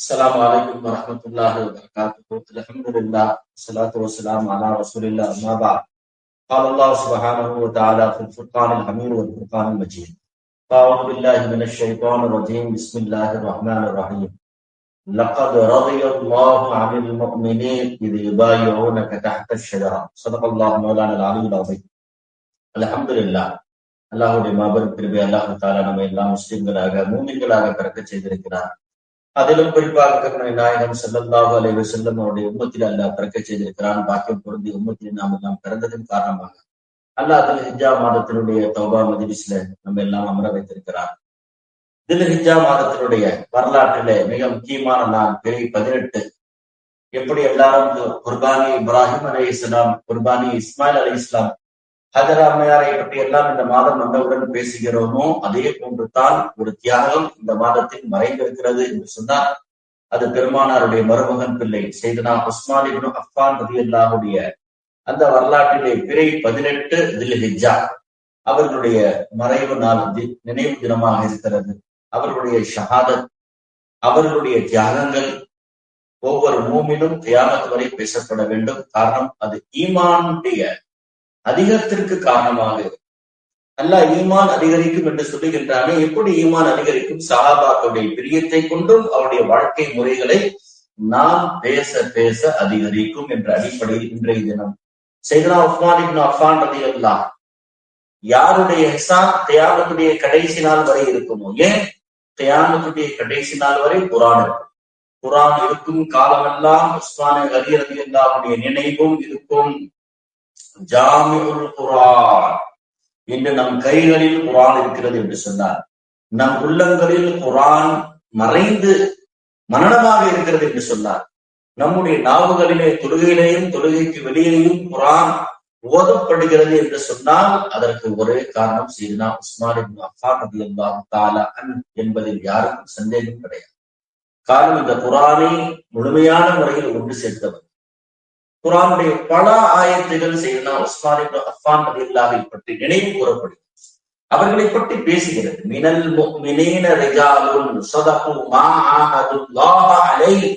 السلام عليكم ورحمة الله وبركاته. الحمد لله والصلاة والسلام على رسول الله أما بعد. قال الله سبحانه وتعالى في الفرقان الحميد والفرقان المجيد. أعوذ بالله من الشيطان الرجيم. بسم الله الرحمن الرحيم. لقد رضي الله عن المؤمنين إذ يبايعونك تحت الشجرة. صدق الله مولانا العلي العظيم. الحمد لله. அல்லாஹ்வுடைய மாபெரும் கிருபை அல்லாஹ் தஆலா நம்மை எல்லாம் முஸ்லிம்களாக மூமின்களாக பிறக்கச் செய்திருக்கிறார். அதிலும் குறிப்பாக கருணை நாயகம் ஸல்லல்லாஹு அலைஹி வஸல்லம் அவருடைய உம்மத்தில் அல்லாஹ் பிறக்கச் செய்திருக்கிறான். பாக்கியம் பொருந்திய உம்மத்தில் நாம் எல்லாம் பிறந்ததன் காரணமாக அல்லாஹ் தில் ஹிஜ்ஜா மாதத்தினுடைய தௌபா மஜ்லிஸ்ல நம்ம எல்லாம் அமர வைத்திருக்கிறார். தில் ஹிஜ்ஜா மாதத்தினுடைய வரலாற்றிலே மிக முக்கியமான நாள் பிறை 18. எப்படி எல்லாரும் குர்பானி இப்ராஹிம் அலைஹிஸ்ஸலாம், குர்பானி இஸ்மாயில் அலைஹிஸ்ஸலாம், ஹஜரா அம்மையாரை பற்றி எல்லாம் இந்த மாதம் வந்தவுடன் பேசுகிறோமோ, அதே போன்று தான் ஒரு தியாகம் இந்த மாதத்தில் மறைந்திருக்கிறது என்று சொன்னால் அது பெருமானாருடைய மருமகன் பிள்ளை செய்தனா உஸ்மான் இப்னு அஃபான் ரலியல்லாஹுடைய அந்த வரலாற்றிலே பிறை 18 தில் ஹிஜ்ஜா அவர்களுடைய மறைவு நாள் நினைவு தினமாக இருக்கிறது. அவர்களுடைய ஷஹாதத், அவர்களுடைய தியாகங்கள் ஒவ்வொரு மூமினும் கியாமத் வரை பேசப்பட வேண்டும். காரணம், அது ஈமானுடைய அதிகத்திற்கு காரணமாக அல்லாஹ் ஈமான் அதிகரிக்கும் என்று சொல்லுகின்றானே, எப்படி ஈமான் அதிகரிக்கும்? சஹாபாக்களுடைய பிரியத்தை கொண்டும் அவருடைய வாழ்க்கை முறைகளை நாம் பேச பேச அதிகரிக்கும் என்ற அடிப்படையில் இன்றைய தினம் செய்தனா உஸ்மான் இப்னு அஃபான் ரலியல்லாஹு யாருடைய ஹிசாப் கியாமத்துடைய கடைசி நாள் வரை இருக்குமோ? ஏன் கியாமத்துடைய கடைசி நாள் வரை குர்ஆன் இருக்கும். குர்ஆன் இருக்கும் காலமெல்லாம் உஸ்மான் ரலியல்லாஹுடைய நினைவும் இருக்கும். ஜாமிஉல் குர்ஆன் என்று நம் கைகளில் குர்ஆன் இருக்கிறது என்று சொன்னார். நம் உள்ளங்களில் குர்ஆன் மறைந்து மனனமாக இருக்கிறது என்று சொன்னார். நம்முடைய நாவுகளிலே தொழுகையிலேயும் தொழுகைக்கு வெளியிலேயும் குர்ஆன் ஓதப்படுகிறது என்று சொன்னால் அதற்கு ஒரே காரணம் செய்தனா உஸ்மான் இப்னு அஃபான் ரலியல்லாஹு தஆலா அன்ஹு என்பதில் யாருக்கும் சந்தேகம் கிடையாது. காரணம், இந்த குர்ஆனை முழுமையான முறையில் ஒன்று சேர்த்தவர். குர்ஆனுடைய பல ஆயத்துகள் செய்தனா உஸ்மான் இப்னு அஃபான் ரலியல்லாஹு பற்றி நினைவு கூறப்படுகிறது. அவர்களை பற்றி பேசுகிறது. மினல் முஃமினீன ரிஜாலுன் ஸதகு மா ஆஹதுல்லாஹ அலைஹி.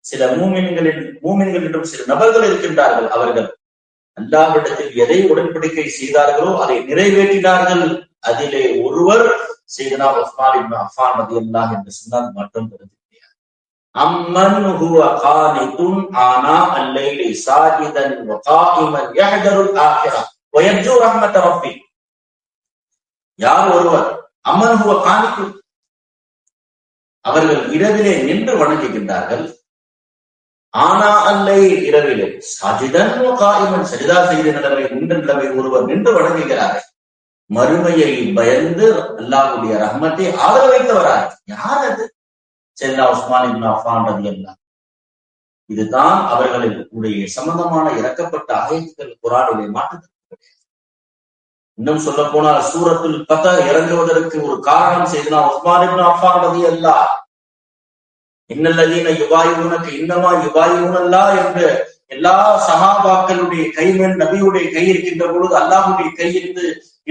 சில மூமின்களிடம் சில நபர்கள் இருக்கின்றார்கள். அவர்கள் அல்லாஹ்விடத்தில் எதை உடன்படிக்கை செய்தார்களோ அதை நிறைவேற்றினார்கள். அதிலே ஒருவர் செய்தனா உஸ்மான் இப்னு அஃபான் ரலியல்லாஹு என்று சொன்னால் மற்றும் கருத்து கிடையாது. அம்மன் ஹுவ கானிதுன் ஆனா அல்லைலி சாஜிதன் வ காயிமன் யஹ்தருல் ஆகிரா வ யர்ஜு ரஹ்மத ரப்பி. யார் ஒருவர் அம்மன் ஹுவ கானிதுன், அவர்கள் இரவிலே நின்று வணங்குகின்றார்கள். ஆனா அல்லை இரவிலே சாஜிதன் வ காயிமன், சஜிதா செய்த நிலைமை நின்ற நிலைமை ஒருவர் நின்று வணங்குகிறார்கள். மறுமையை பயந்து அல்லாஹ்வுடைய ரஹ்மத்தை ஆதரவு வைத்தவராக யார் அது? செய்தனா உஸ்மான் இப்னு அஃபான் ரலியல்லாஹு. இதுதான் அவர்களுடைய சம்பந்தமான இறக்கப்பட்ட ஆயத்துக்கள் குர்ஆனிலே மாற்றத்திற்கு கிடையாது. இன்னும் சொல்ல போனால் சூரத்துல் கஹஃப் இறங்குவதற்கு ஒரு காரணம் செய்தனா உஸ்மான் இப்னு அஃபான் ரலியல்லாஹு. இன்னல்லதீன யுபாயிஊனக இன்னமா யுபாயிஊனல்லாஹ் என்று எல்லா சஹாபாக்களுடைய கைமேல் நபியுடைய கை இருக்கின்ற பொழுது அல்லாஹ்வுடைய கை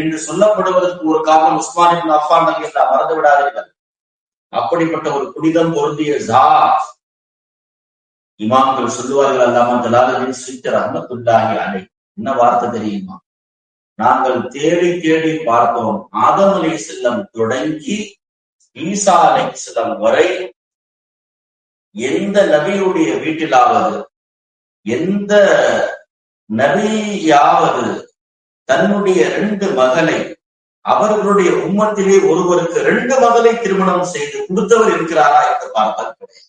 என்று சொல்லப்படுவதற்கு ஒரு காரணம் உஸ்மான் இப்னு அஃபான் ரலியல்லாஹு. மறந்து விடாதீர்கள். அப்படிப்பட்ட ஒரு புனிதம் பொருந்திய ஜாத். இமாம்கள் சொல்லுவார்கள், அல்லாமா ஜலாலுதீன் ஸுயூத்தி ரஹ்மத்துல்லாஹி அலைஹி என்ன வார்த்தை தெரியுமா? நாங்கள் தேடி தேடி பார்த்தோம், ஆதம் அலைஹிஸ்ஸலாம் தொடங்கி ஈசா அலைஹிஸ்ஸலாம் வரை எந்த நபியுடைய வீட்டிலாவது எந்த நபியாவது தன்னுடைய 2 மகளை அவர்களுடைய உம்மத்திலே ஒருவருக்கு 2 மகளை திருமணம் செய்து கொடுத்தவர் இருக்கிறாரா என்று பார்த்தால் கிடையாது.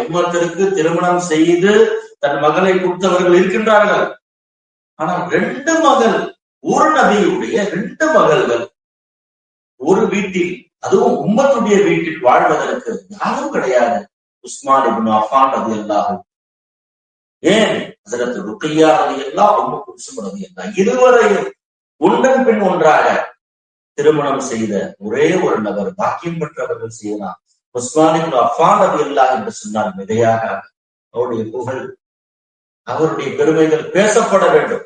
உம்மத்திற்கு திருமணம் செய்து தன் மகளை கொடுத்தவர்கள் இருக்கின்றார்கள். ஆனால் 2 மகள், ஒரு நபியுடைய 2 மகள்கள் ஒரு வீட்டில், அதுவும் உம்மத்துடைய வீட்டில் வாழ்வதற்கு யாரும் கிடையாது. உஸ்மான் இப்னு அஃபான் ரலியல்லாஹு, ஏன் ஹஜ்ரத் ருக்கையா ரலியல்லாஹு, உம்மு குல்சூம் ரலியல்லாஹு இருவரையும் ஒன்றன் பின் ஒன்றாக திருமணம் செய்த ஒரே ஒரு நபர், பாக்கியம் பெற்றவர்கள் செய்யலாம் உஸ்மான் இப்னு அஃபான் ரலியல்லாஹு என்று சொன்னால் மிகையாக அவருடைய புகழ், அவருடைய பெருமைகள் பேசப்பட வேண்டும்.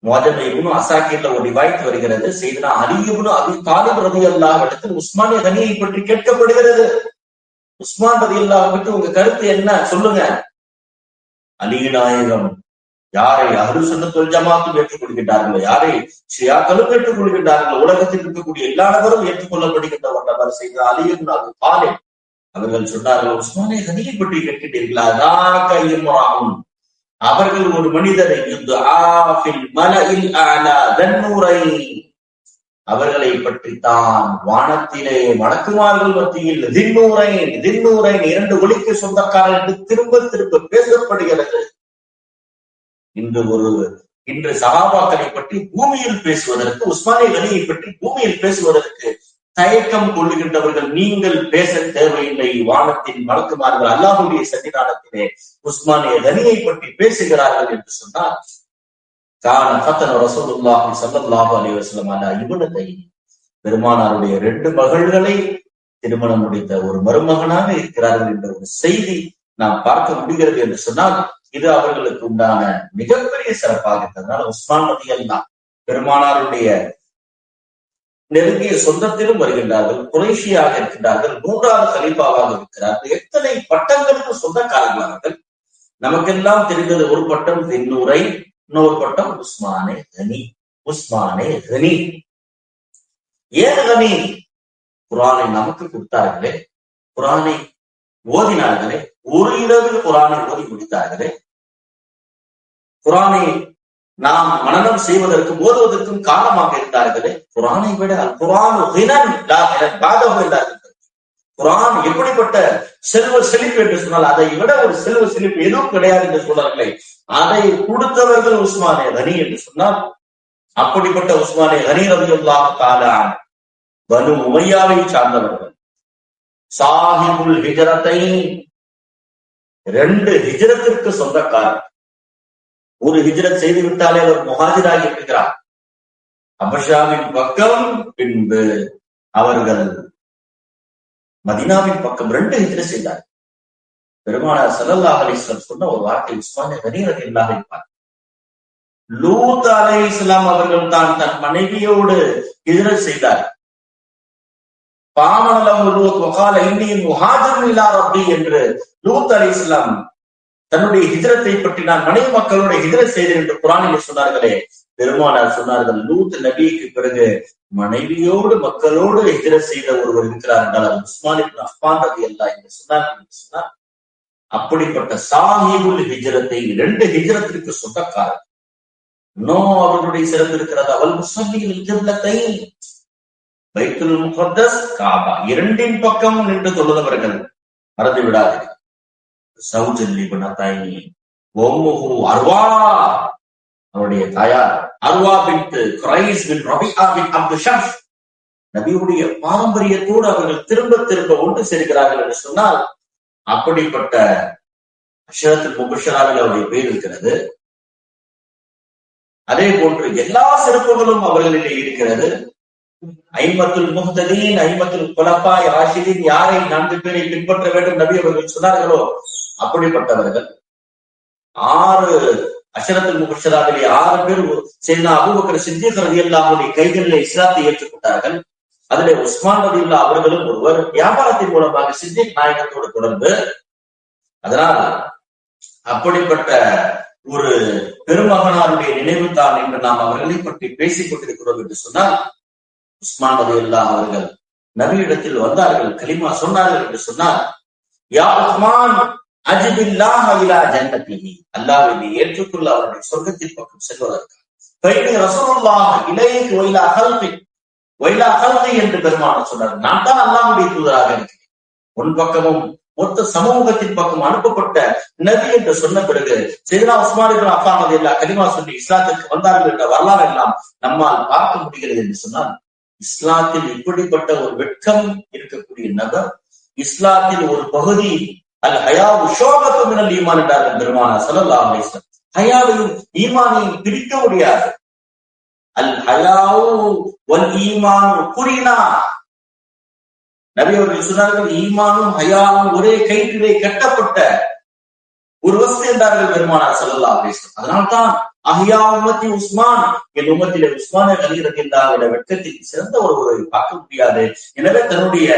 முஅஜம் இப்னு அசாக்கிர்ல ஒரு ரிவாயத் வருகிறது, செய்தனா அலி இப்னு அபி தாலிப் ரலியல்லாஹு இடத்தில் உஸ்மானிய கனியை பற்றி கேட்கப்படுகிறது. உஸ்மான் ரலியல்லாஹு பற்றி உங்க கருத்து என்ன சொல்லுங்க. அலி நாயகம் யாரை அஹ்லு சுன்னத் வல் ஜமாஅத்தும் ஏற்றுக்கொள்கின்றார்களோ, யாரை ஷியாக்களும் ஏற்றுக்கொள்கின்றார்களோ, உலகத்தில் இருக்கக்கூடிய எல்லா நபரும் ஏற்றுக்கொள்ளப்படுகின்ற ஒரு நபர் செய்த அலி இப்னு அபி தாலிப் அவர்கள் சொன்னார்கள், உஸ்மானிய கனியை பற்றி கேட்கின்றீர்களா? அவர்கள் ஒரு மனிதரை அவர்களை பற்றித்தான் வானத்திலே மலக்குமார்கள் மத்தியில் தின்னூரை 2 ஒலிக்கு சொந்தக்காரர் என்று திரும்ப திரும்ப பேசப்படுகிறது. இன்று சஹாபாக்களை பற்றி பூமியில் பேசுவதற்கு, உஸ்மானிய கனியை பற்றி பூமியில் பேசுவதற்கு தயக்கம் கொள்ளுகின்றவர்கள் நீங்கள் பேச தேவையில்லை. வானத்தின் மலக்குமார்கள் அல்லாஹ்வுடைய சன்னிதானத்திலே உஸ்மானிய கனியை பற்றி பேசுகிறார்கள் என்று சொன்னார். ரசூலுல்லாஹி ஸல்லல்லாஹு அலைஹி வஸல்லம் அலா இப்னத்தை, பெருமானாருடைய 2 மகள்களை திருமணம் முடித்த ஒரு மருமகனாக இருக்கிறார்கள் என்ற ஒரு செய்தி நாம் பார்க்க முடிகிறது என்று சொன்னால், இது அவர்களுக்கு உண்டான மிகப்பெரிய சிறப்பாக இருந்ததுனால உஸ்மான் ரலியல்லாஹு பெருமானாருடைய நெருங்கிய சொந்தத்திலும் வருகின்றார்கள், குறைஷியாக இருக்கின்றார்கள், 3வது கலீஃபாவாக இருக்கிறார்கள். எத்தனை பட்டங்களுக்கு சொந்தக்காரர்களார்கள். நமக்கெல்லாம் தெரிந்தது ஒரு பட்டம் தின்னூரை, இன்னொரு பட்டம் உஸ்மானே கனி. உஸ்மானே கனி ஏன் கனி? குர்ஆனை நமக்கு கொடுத்தார்களே, குர்ஆனை ஓதினார்களே, ஒரு இரவில் குர்ஆனை ஓதி முடித்தார்களே, குர்ஆனை நாம் மனனம் செய்வதற்கும் ஓதுவதற்கும் காரணமாக இருந்தார்களே, குர்ஆனை விட குர்ஆன் குர்ஆன் எப்படிப்பட்ட செல்வ செழிப்பு என்று சொன்னால், அதை விட ஒரு செல்வ செழிப்பு எதுவும் கிடையாது என்று சொல்றார்களே, அதை கொடுத்தவர்கள் உஸ்மானே கனி என்று சொன்னால், அப்படிப்பட்ட உஸ்மானே கனி ரலியல்லாஹு தஆலா பனு உமையாவை சார்ந்தவர்கள். சாஹிபுல் ஹிஜ்ரத்தை 2 ஹிஜ்ரத்திற்கு சொந்தக்காரர். ஒரு ஹிஜ்ரத் செய்து விட்டாலே அவர் முஹாஜிராகி இருக்கிறார். அபஷாவின் பக்கம், பின்பு அவர்கள் மதீனாவின் பக்கம் 2 ஹிஜ்ரத் செய்தார். பெருமானார் ஸல்லல்லாஹு அலைஹி வஸல்லம் சொன்ன ஒரு வார்த்தை உஸ்மான் கனி ரலியல்லாஹு அன்ஹு. லூத் அலைஹிஸ்ஸலாம் அவர்கள் தான் தன் மனைவியோடு ஹிஜ்ரத் செய்தார். என்று லூத் அலைஹிஸ்ஸலாம் தன்னுடைய ஹிஜ்ரத்தை பற்றி நான் மனைவி மக்களுடைய ஹிஜ்ரத் செய்தேன் என்று குர்ஆனில் சொன்னார்களே, பெருமானார் சொன்னார்கள், லூத் நபிக்கு பிறகு மனைவியோடு மக்களோடு ஹிஜ்ரத் செய்த ஒருவர் இருக்கிறார் என்றால் அது உஸ்மான் இப்னு அஃபான் ரலியல்லாஹு அன்ஹு சொன்னார். அப்படிப்பட்ட சாஹிபுல் ஹிஜ்ரத்தை 2 ஹிஜ்ரத்திற்கு சொந்தக்காரர். இன்னும் அவர்களுடைய சிறப்பு இருக்கிறது. அவள் முஸல்லில் கிப்லத்தை, பைத்துல் முகத்தஸ், காபா 2 பக்கம் நின்று தொழுதவர்கள். மறந்து விடாதீர்கள். அவருடைய தாயார் அர்வா பின்த் குரைஸ் பின் ரபிஆ பின் அப்து ஷம்ஸ். நபியுடைய பாரம்பரியத்தோடு அவர்கள் திரும்ப திரும்ப ஒன்று சேர்க்கிறார்கள் என்று சொன்னால், அப்படிப்பட்ட அஷரத்துல் முபஷ்ஷராவில் அவருடைய பேர் இருக்கிறது. அதே போன்று எல்லா சிறப்புகளும் அவர்களிலே இருக்கிறது. ஐமத்துல் முஹ்ததீன், ஐமத்துல் குலஃபாய் ராஷிதீன், யாரை 4 பேரை பின்பற்ற வேண்டும் நபி அவர்கள் சொன்னார்களோ அப்படிப்பட்டவர்கள். 6 அஷரத்துல் முபஷ்ஷராவிலே 6 பேர் செய்தனா அபூபக்கர் சித்தீக் ரலியல்லாஹு அன்ஹு கைகளிலே இஸ்லாத்தை ஏற்றுக்கொண்டார்கள். அதிலே உஸ்மான் ரலியல்லாஹு அவர்களும் ஒருவர். வியாபாரத்தின் மூலமாக சித்திக் நாயகத்தோடு தொடர்பு. அதனால் அப்படிப்பட்ட ஒரு பெருமகனாருடைய நினைவு தான் என்று நாம் அவர்களை பற்றி பேசிக் கொண்டிருக்கிறோம் என்று சொன்னால், உஸ்மான் ரலியல்லாஹு அவர்கள் நபியிடத்தில் வந்தார்கள், கலிமா சொன்னார்கள் என்று சொன்னார். யா உஸ்மான் அஜிபில்லாஹ இலா ஜன்னத்திஹி, அல்லாஹ்வை ஏற்றுக்கொள்ள அவருடைய சொர்க்கத்தின் பக்கம் செல்வதற்கு. ஃபைனி ரசூலுல்லாஹ் இலைஹி வ இலா கல்கி என்று பெருமானார் சொன்னார். நான் தான் அல்லாஹ்வுடைய தூதராக இருக்கிறேன், உன் பக்கமும் மொத்த சமூகத்தின் பக்கம் அனுப்பப்பட்ட நபி என்று சொன்ன பிறகு செய்தனா உஸ்மான் இப்னு அஃபான் ரலியல்லாஹு கலிமா சொல்லி இஸ்லாத்திற்கு வந்தார்கள் என்ற வரலாறு எல்லாம் நம்மால் பார்க்க முடிகிறது என்று சொன்னால், இஸ்லாத்தில் இப்படிப்பட்ட ஒரு வெட்கம் இருக்கக்கூடிய நபர், இஸ்லாத்தில் ஒரு பகுதி அல் ஹயாவு ஷோபத்து மினல் ஈமான் என்றார்கள் பெருமானார் ஸல்லல்லாஹு அலைஹி வஸல்லம். ஹயாவையும் ஈமானையும் பிரிக்க முடியாது. அல் ஹயாவு வல் ஈமான் குரினா, நபி அவர்கள் சொன்னார்கள், ஈமானும் ஹயாவும் ஒரே கயிற்றிலே கட்டப்பட்ட ஒரு வசதி என்றார்கள் பெருமானார் ஸல்லல்லாஹு அலைஹி வஸல்லம். அதனால்தான் அஹ்யா உம்மத்தி உஸ்மான், என் உம்மத்திலே உஸ்மான் அலி ரலியல்லாஹு வெட்கத்தில் சிறந்த ஒருவரை பார்க்க முடியாது. எனவே தன்னுடைய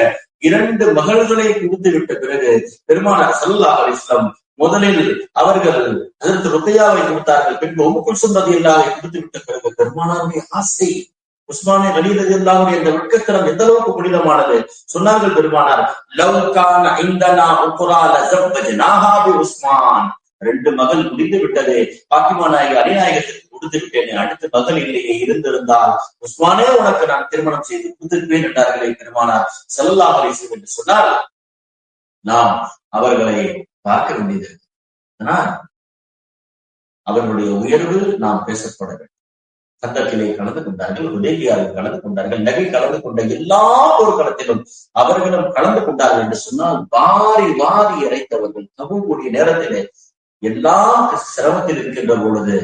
2 மகள்களை கொடுத்து விட்ட பிறகு பெருமானார் ஸல்லல்லாஹு அலைஹி வஸல்லம் முதலில் அவர்கள் ஹஜ்ரத் ருக்கையாவை கொடுத்தார்கள். பின்பு உம்மு குல்சும் ரலியல்லாஹு கொடுத்து விட்ட பிறகு பெருமானாருடைய ஆசை உஸ்மானே அலி ரலியல்லாஹு இந்த வெட்கத்தனம் எந்த அளவுக்கு புனிதமானது. சொன்னார்கள் பெருமானார், லவ் கான இந்தனா உக்ரா லஸவ்வஜ்னாஹா பி உஸ்மான். 2 மகள் முடிந்து விட்டது, பாத்திமா நாயகி அலிநாயகத்திற்கு கொடுத்து விட்டேன், அடுத்த மகள் இல்லையே, இருந்திருந்தால் உஸ்மானே உனக்கு நான் திருமணம் செய்து கொடுத்திருப்பேன் என்றார்களே பெருமானார் ஸல்லல்லாஹு அலைஹி வஸல்லம் என்று சொன்னால் நாம் அவர்களை பார்க்க வேண்டியது. ஆனால் அவர்களுடைய உயர்வு நாம் பேசப்பட வேண்டும். கந்தக்கிலே கலந்து கொண்டார்கள், ஹுதைபியாவில் கலந்து கொண்டார்கள், நபி கலந்து கொண்ட எல்லா போர்க்களத்திலும் அவர்களும் கலந்து கொண்டார்கள் என்று சொன்னால் வாரி வாரி இறைத்தவர்கள். தபூக்குடைய நேரத்திலே எல்லாம் சிரமத்தில் இருக்கின்ற பொழுது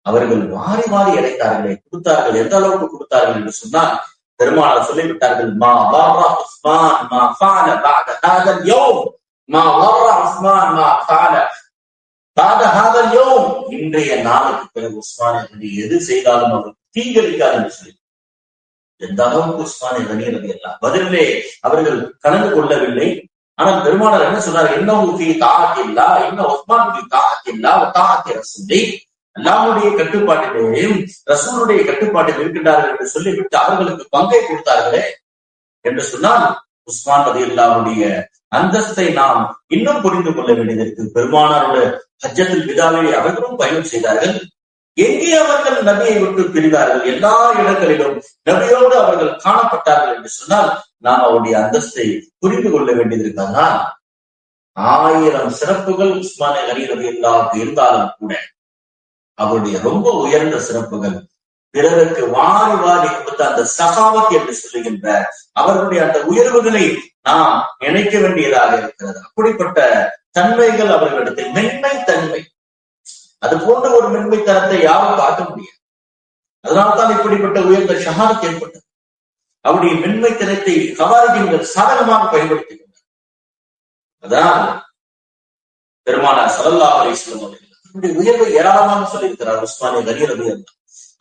அவர்கள் வாரி வாரி இறைத்தார்களே, கொடுத்தார்கள். எந்த அளவுக்கு கொடுத்தார்கள் என்று சொன்னால் பெருமானார் சொல்லிவிட்டார்கள், மா வர்ர உஸ்மான் மா ஃபஅல பஅத ஹாதல் யௌம், மா வர்ர உஸ்மான் மா ஃபஅல பஅத ஹாதல் யௌம். இன்றைய நாளுக்கு பிறகு உஸ்மான் எது செய்தாலும் அவர் தீங்கரிக்காது என்று சொல்லி எந்த அளவுக்கு உஸ்மான் ரலியல்லாஹு பதிலே அவர்கள் கலந்து கொள்ளவில்லை. ஆனால் பெருமானார் என்ன சொன்னார், இன்னஹு ஃபீ தாஅத்தில்லா, இன்ன உஸ்மான் ஃபீ தாஅத்தில்லா வ தாஅத்தி ரசூலி, அல்லாஹ்வுடைய கட்டுப்பாட்டிலேயும் ரசூலுடைய கட்டுப்பாட்டில் இருக்கின்றார்கள் என்று சொல்லிவிட்டு அவர்களுக்கு பங்கை கொடுத்தார்களே என்று சொன்னால் உஸ்மான் ரலியல்லாஹுடைய அந்தஸ்தை நாம் இன்னும் புரிந்து கொள்ள வேண்டியதற்கு பெருமானாரோட ஹஜ்ஜத்துல் விதாவிலே அவர்களும் பயணம் செய்தார்கள். எங்கே அவர்கள் நபியை விட்டு பிரிந்தார்கள், எல்லா இடங்களிலும் நபியோடு அவர்கள் காணப்பட்டார்கள் என்று சொன்னால் நாம் அவருடைய அந்தஸ்தை புரிந்து கொள்ள வேண்டியதற்காக 1000 சிறப்புகள் உஸ்மான் அலி ரலியல்லாஹு இருந்தாலும் கூட அவருடைய ரொம்ப உயர்ந்த சிறப்புகள் பிறருக்கு வாரி வாரி கொடுத்த அந்த சகாவத் என்று சொல்லுகின்ற அவர்களுடைய அந்த உயர்வுகளை நாம் நினைக்க வேண்டியதாக இருக்கிறது. அப்படிப்பட்ட தன்மைகள் அவர்களிடத்தில் மென்மை தன்மை, அது போன்ற ஒரு மென்மைத்தனத்தை யாரும் காட்ட முடியாது. அதனால்தான் இப்படிப்பட்ட உயர்ந்த ஷஹாதத் ஏற்பட்டது. அவருடைய மென்மைத்தனத்தை கவாரிஜின்கள் சாதகமாக பயன்படுத்திக் அதனால் பெருமானார் ஸல்லல்லாஹு அலைஹி வஸல்லம் அவர்கள் உயர்வை ஏராளமாக சொல்லியிருக்கிறார் உஸ்மான் அலி ரலியல்லாஹு.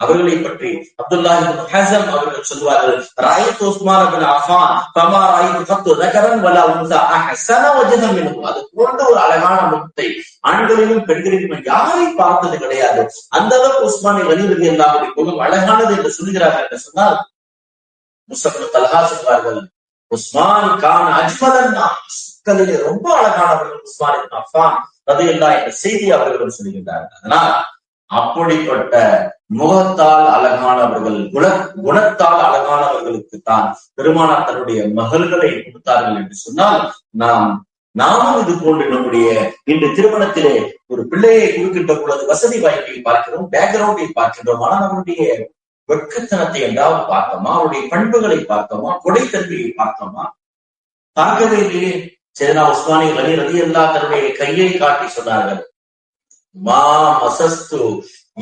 அவர்களை பற்றி அப்துல்லாஹ் இப்னு ஹஸம் அவர்கள் சொல்வார்கள், ராயித்து உஸ்மான் இப்னு அஃபான் ஃபமா ராயித்து கத்து ذكرا ولا انثى احسن وجها منه. அது போன்ற ஒரு அழகான முகத்தை ஆண்களிலும் பெண்களிலும் யாரை பார்த்தது கிடையாது. அந்த அளவுக்கு உஸ்மான் அலி ரலியல்லாஹுடைய முகம் அழகானது என்று சொல்கிறார்கள் என்று சொன்னால் முஸஅப் இப்னு தல்ஹா சொல்வார்கள், உஸ்மான் கான் அஜ்மலன் நாஸ், மக்களிலே ரொம்ப அழகானவர்கள் உஸ்மான் இப்னு அஃபான் ரலியல்லாஹு என்ற செய்தி அவர்களும் சொல்கின்றார்கள். அதனால் அப்படிப்பட்ட முகத்தால் அழகானவர்கள், குணத்தால் அழகானவர்களுக்கு தான் பெருமானார் தன்னுடைய மகள்களை கொடுத்தார்கள் என்று சொன்னால் நாமும் இது போன்று நம்முடைய இந்த திருமணத்திலே ஒரு பிள்ளையை கொடுக்கின்ற பொழுது வசதி வாய்ப்பை பார்க்கிறோம், பேக்ரவுண்டை பார்க்கின்றோம். ஆனால் நம்முடைய வெட்கத்தனத்தை என்றால் பார்த்தோமா, அவருடைய பண்புகளை பார்த்தோமா, கொடைத்தன்மையை பார்த்தோமா? பார்க்கவே இல்லையே. சையதுனா உஸ்மான் அலி ரலியல்லாஹு தன்னுடைய கையை காட்டி சொன்னார்கள், மா மஸஸ்து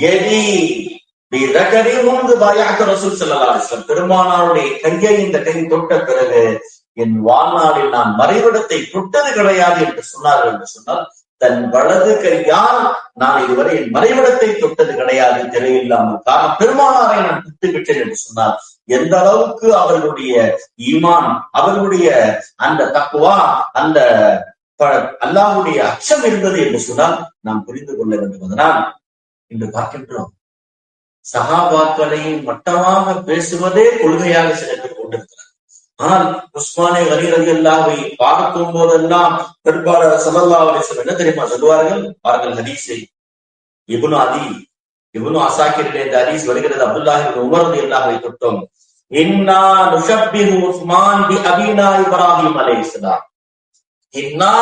யதி பிதகரி முந்து பயாத் ரசூல் ஸல்லல்லாஹு அலைஹி வஸல்லம். பெருமானாருடைய கையை இந்த கை தொட்ட பிறகு என் வாழ்நாளில் நான் மறைவிடத்தை தொட்டது கிடையாது என்று சொன்னார்கள் என்று சொன்னால் தன் வலது கையால் நான் இதுவரை என் மறைவிடத்தை தொட்டது கிடையாது தெரியலாமல். காரணம் பெருமானாரை நான் தொட்டு விட்டேன் என்று சொன்னார். எந்த அளவுக்கு அவர்களுடைய ஈமான், அவர்களுடைய அந்த தக்வா, அந்த அல்லாஹ்வுடைய அச்சம் இருந்தது என்று சொன்னால் நாம் புரிந்து கொள்ள வேண்டும். அதனால் இன்று பார்க்கின்றோம், சஹாபாக்களை மட்டமாக பேசுவதே கொள்கையாக சில பேர் கொண்டிருக்கிறார். ஆனால் உஸ்மான் அலி ரலியல்லாஹு பார்க்கும் போதெல்லாம் பெரும்பாலான ஸல்லல்லாஹு அலைஹி வஸல்லம் என்ன தெரியுமா சொல்வார்கள்? பாருங்கள் ஹதீஸை. இப்னு அசாக்கிரிலே இந்த ஹதீஸ் வருகிறது. அப்துல்லாஹ் இப்னு உமர் ரலியல்லாஹு தொட்டோம், இன்னா நுஷப்பிஹு உஸ்மான் பி அபீனா இப்ராஹிம் அலைஹிஸ்ஸலாம். இன்னா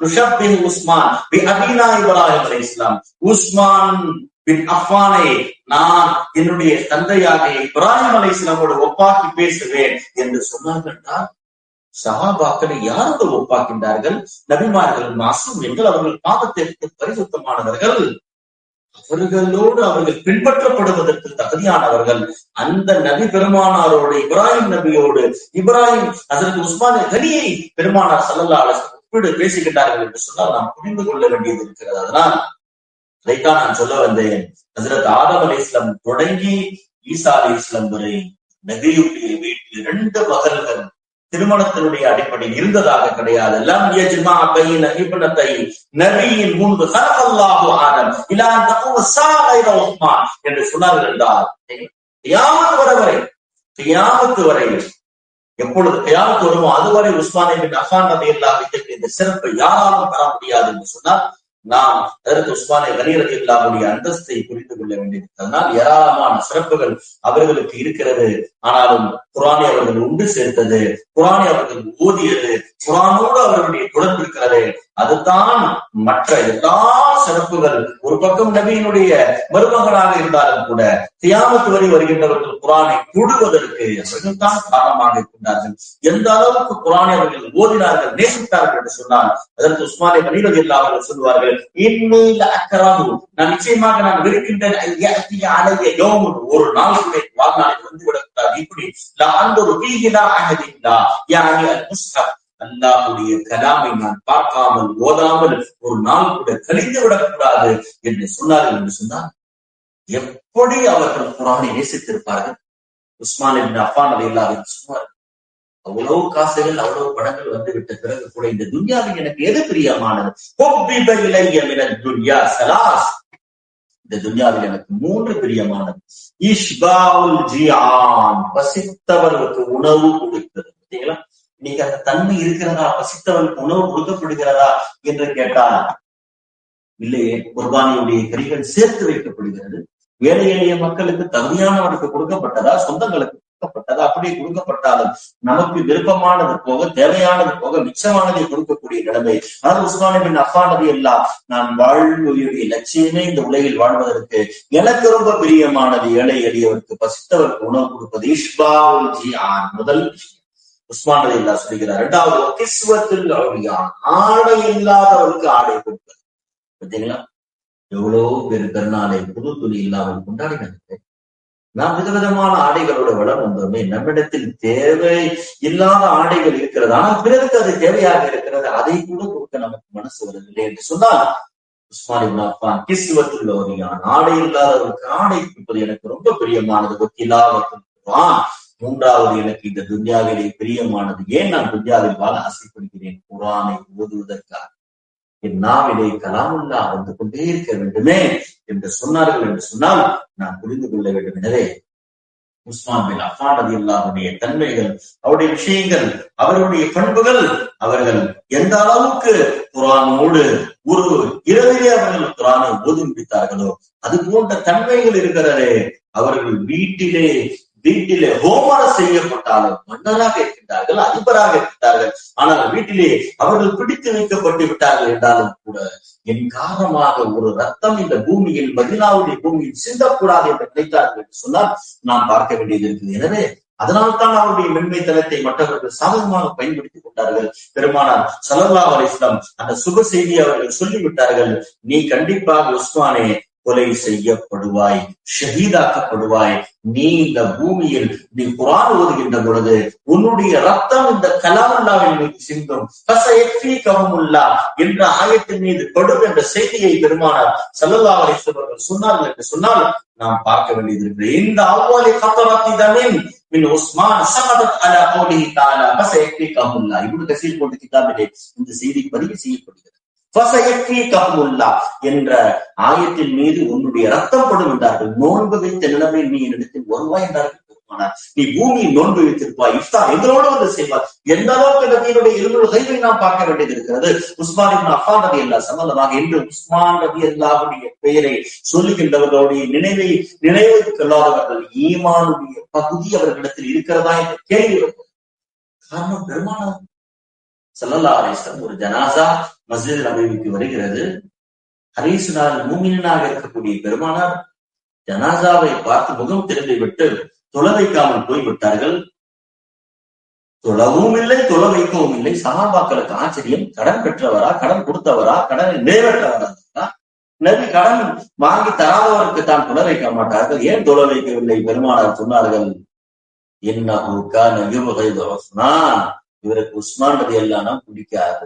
நுஷப்பிஹு உஸ்மான் பி அபீனா இப்ராஹிம் அலைஹிஸ்ஸலாம். உஸ்மான் பின் அஃபானை நான் என்னுடைய தந்தையாக இப்ராஹிம் அலைஹிஸ்ஸலாமோடு ஒப்பாக்கி பேசுவேன் என்று சொன்னார்கள். சஹாபாக்களை யாரோடு ஒப்பாக்கின்றார்கள்? நபிமார்கள், மாசூமியங்கள், அவர்கள் பாவத்திற்கு பரிசுத்தமானவர்கள், அவர்களோடு அவர்கள் பின்பற்றப்படுவதற்கு தகுதியானவர்கள். அந்த நபி பெருமானாரோடு, இப்ராஹிம் நபியோடு, இப்ராஹிம் ஹஜ்ரத் உஸ்மான் கனியை பெருமானார் ஸல்லல்லாஹு அலைஹி வஸல்லம் ஒப்பிடு பேசுகின்றார்கள் என்று சொன்னால் நாம் புரிந்து கொள்ள வேண்டியது இருக்கிறது. அதனால் அதைத்தான் நான் சொல்ல வந்தேன். ஹஜ்ரத் ஆதம் அலைஹிஸ்ஸலாம் தொடங்கி ஈசா அலைஹிஸ்ஸலாம் வரை நபியுடைய வீட்டில் 2 மகள்கள் திருமணத்தினுடைய அடிப்படையில் இருந்ததாக கிடையாது. லம் யஜ்மா பைன இப்னத்தை நபியின் முன்பு ஸல்லல்லாஹு ஆதம் இலா தகு ஸாயிர உஸ்மான் என்று சொன்னார்கள் என்றால் கியாமத் வரை எப்பொழுது கியாமத் வருமோ அதுவரை உஸ்மான் இப்னு அஃபான் ரலியல்லாஹு அன்ஹு இந்த சிறப்பை யாராலும் பெற முடியாது என்று சொன்னால் நாம் அதற்கு உஸ்மானை கனி ரலியல்லாஹுடைய அந்தஸ்தை புரிந்து கொள்ள வேண்டியது. அதனால் ஏராளமான சிறப்புகள் அவர்களுக்கு இருக்கிறது. ஆனாலும் குர்ஆனை அவர்கள் உண்டு சேர்த்தது, குர்ஆனை அவர்கள் ஓதியது, குர்ஆனோடு அவர்களுடைய தொடர்பு இருக்கிறது, அதுதான் மற்ற எல்லா சிறப்புகள். ஒரு பக்கம் நபியினுடைய மருமகனாக இருந்தாலும் கூட கியாமத் வரை வருகின்றவர்கள் குர்ஆனை தொடுவதற்கு அவர்கள் தான் காரணமாக இருக்கின்றார்கள். எந்த அளவுக்கு குர்ஆனை அவர்கள் ஓதினார்கள், நேசித்தார்கள் என்று சொன்னால் அதற்கு உஸ்மானை கனி ரலியல்லாஹு அன்ஹு சொல்வார்கள், நான் நிச்சயமாக நான் விருக்கின்றேன் ஒரு நாளுடைய வாழ்நாளில் வந்து விடக்கூடாது. இப்படி அல்லாஹ்வுடைய கலாமை நான் பார்க்காமல் ஓதாமல் ஒரு நாள் கூட கழிந்து விடக்கூடாது என்று சொன்னார்கள். என்று சொன்னால் எப்படி அவர்கள் குர்ஆனை நேசித்திருப்பார்கள். உஸ்மான் இப்னு அஃபான் ரலியல்லாஹு அன்ஹு சொன்னார், அவ்வளவு காசுகள் அவ்வளவு பணங்கள் வந்து விட்ட பிறகு கூட இந்த துன்யாவில் எனக்கு எது பிரியமானது? இந்த துன்யாவில் எனக்கு 3 பிரியமானது. இஷ்பாஉல் ஜிஆன், பசித்தவர்களுக்கு உணவு கொடுக்கிறது. பார்த்தீங்களா, இன்னைக்கு அந்த தன்மை இருக்கிறதா? பசித்தவர்களுக்கு உணவு கொடுக்கப்படுகிறதா என்று கேட்டால் இல்லையே. குர்பானியுடைய கறிகள் சேர்த்து வைக்கப்படுகிறது. ஏழை எளிய மக்களுக்கு தகுதியானவருக்கு கொடுக்கப்பட்டதா, சொந்தங்களுக்கு கொடுக்கப்பட்டதா? அப்படியே கொடுக்கப்பட்டாலும் நமக்கு விருப்பமானது போக, தேவையானது போக, மிச்சமானதை கொடுக்கக்கூடிய நிலைமை. ஆனால் உஸ்மான் இப்னு அஃபான் ரலியல்லாஹு நான் வாழ்வுடைய லட்சியமே இந்த உலகில் வாழ்வதற்கு எனக்கு ரொம்ப பிரியமானது ஏழை எளியவருக்கு, பசித்தவருக்கு உணவு கொடுப்பது. இஷ்பாஉல் ஜிஆன் முதல் விஷயம் உஸ்மான் ரலியல்லாஹு சொல்கிறார். 2வது கிஸ்வத்துல் உரியான், ஆடை இல்லாதவருக்கு ஆடை கொடுப்பது. பார்த்தீங்களா, எவ்வளவு பேர் பெருநாளை புது துணி இல்லாமல் கொண்டாடினார்கள். நாம் விதவிதமான ஆடைகளோட வளம் வந்தோமே. நம்மிடத்தில் தேவை இல்லாத ஆடைகள் இருக்கிறது, ஆனால் பிறருக்கு அது தேவையாக இருக்கிறது, அதை கூட கொடுக்க நமக்கு மனசு வரவில்லை என்று சொன்னால் உஸ்மான் இப்னு அஃபான் கிஸ்வத்துல் உரியான், ஆடை இல்லாதவருக்கு ஆடை கொடுப்பது எனக்கு ரொம்ப பிரியமானது. திலாவத்துல் குர்ஆன், 3வது எனக்கு இந்த துன்யாவிலே பிரியமானது. ஏன் நான் துன்யாவில் வாழ ஆசைப்படுகிறேன்? குர்ஆனை ஓதுவதற்காக. என் நாவிலே கலாமுல்லா வந்து கொண்டே இருக்க வேண்டுமே என்று சொன்னார்கள். என்று சொன்னால் நாம் புரிந்து கொள்ள வேண்டும். எனவே உஸ்மான் பின் அஃபான் ரலியல்லாஹுடைய தன்மைகள், அவருடைய விஷயங்கள், அவர்களுடைய பண்புகள், அவர்கள் எந்த அளவுக்கு குர்ஆனோடு ஒரு இரவிலே அவர்கள் குர்ஆனை ஓதி முடித்தார்களோ அது போன்ற தன்மைகள் இருக்கிறதே. அவர்கள் வீட்டிலே ஹோமரம் செய்யப்பட்டாலும் மன்னராக இருக்கின்றார்கள், அதிபராக இருக்கின்றார்கள். ஆனால் வீட்டிலே அவர்கள் பிடித்து வைக்கப்பட்டு விட்டார்கள் என்றாலும் கூட என் காரணமாக ஒரு ரத்தம் இந்த பூமியில், மதீனாவுடைய பூமியில் சிந்தக்கூடாது என்று நினைத்தார்கள் என்று சொன்னால் நாம் பார்க்க வேண்டியது இருக்குது. எனவே அதனால்தான் அவருடைய மென்மைத்தனத்தை மற்றவர்கள் சாதகமாக பயன்படுத்திக் கொண்டார்கள். பெருமானார் ஸல்லல்லாஹு அலைஹி வஸல்லம் அந்த சுப செய்தியை அவர்கள் சொல்லிவிட்டார்கள், நீ கண்டிப்பாக உஸ்மானே கொலை செய்யப்படுவாய், ஷஹீதாக்கப்படுவாய். நீ இந்த பூமியில் நீ குர்ஆன் ஓதுகின்ற பொழுது உன்னுடைய ரத்தம் இந்த கலாமுல்லாவின் மீது சிந்தும். என்ற ஆயத்தின் மீது படும் என்ற செய்தியை பெருமானார் ஸல்லல்லாஹு அலைஹி வஸல்லம் சொன்னார்கள் என்று சொன்னால் நாம் பார்க்க வேண்டியது இருக்கிறது. இந்த அவ்வளி கத்தரத்தி தமின் மின் உஸ்மான் ஸகதத் அலா கௌலிஹி தஆலா ஃபஸயக்ஃபிகஹுல்லாஹ். இப்னு கஸீர் போன்ற கிதாபிலே இந்த செய்தி பதிவு செய்யப்படுகிறது. என்ற ஆயத்தின் மீது உன்னுடைய ரத்தம் படும் என்றார்கள். நோன்பு வைத்த நிலைமையில் நீ என்னிடத்தில் வருவாய் என்றார்கள் பெருமானார். நீ பூமியை நோன்பு வைத்திருப்பாய், இஃப்தார் எங்களோடு வந்து செய்வார். எந்த அளவுக்கு நபியினுடைய இருநூறு கைவை நாம் பார்க்க வேண்டியது இருக்கிறது. உஸ்மான் இப்னு அஃபான் ரலியல்லாஹு சம்பந்தமாக என்று உஸ்மான் ரலியல்லாஹுடைய பெயரை சொல்லுகின்றவர்களுடைய நினைவை கொள்ளாதவர்கள் ஈமானுடைய பகுதி அவர்களிடத்தில் இருக்கிறதா என்ற கேள்வி வருகிறது. காரணம், பெருமானார் ஸல்லல்லாஹு அலைஹி வஸல்லம் ஒரு ஜனாசா மஸ்ஜித் நபவிக்கு வருகிறது. ஹரீசுனார் மூமினாக இருக்கக்கூடிய பெருமானார் ஜனாசாவை பார்த்து முகம் திரும்பி விட்டு தொழ வைக்காமல் போய்விட்டார்கள். தொழவும் இல்லை, தொழ வைக்கவும் இல்லை. சஹாபாக்களுக்கு ஆச்சரியம். கடன் பெற்றவரா, கடன் கொடுத்தவரா, கடனை நிறைவேற்றவரா? நபி கடன் வாங்கி தராதவருக்கு தான் தொழ வைக்க மாட்டார்கள். ஏன் தொழ வைக்கவில்லை? பெருமானார் சொன்னார்கள், இன்னஹு கான யுபகிது உஸ்மான், இவருக்கு உஸ்மான் ரலியல்லாஹு அன்ஹு பிடிக்காது.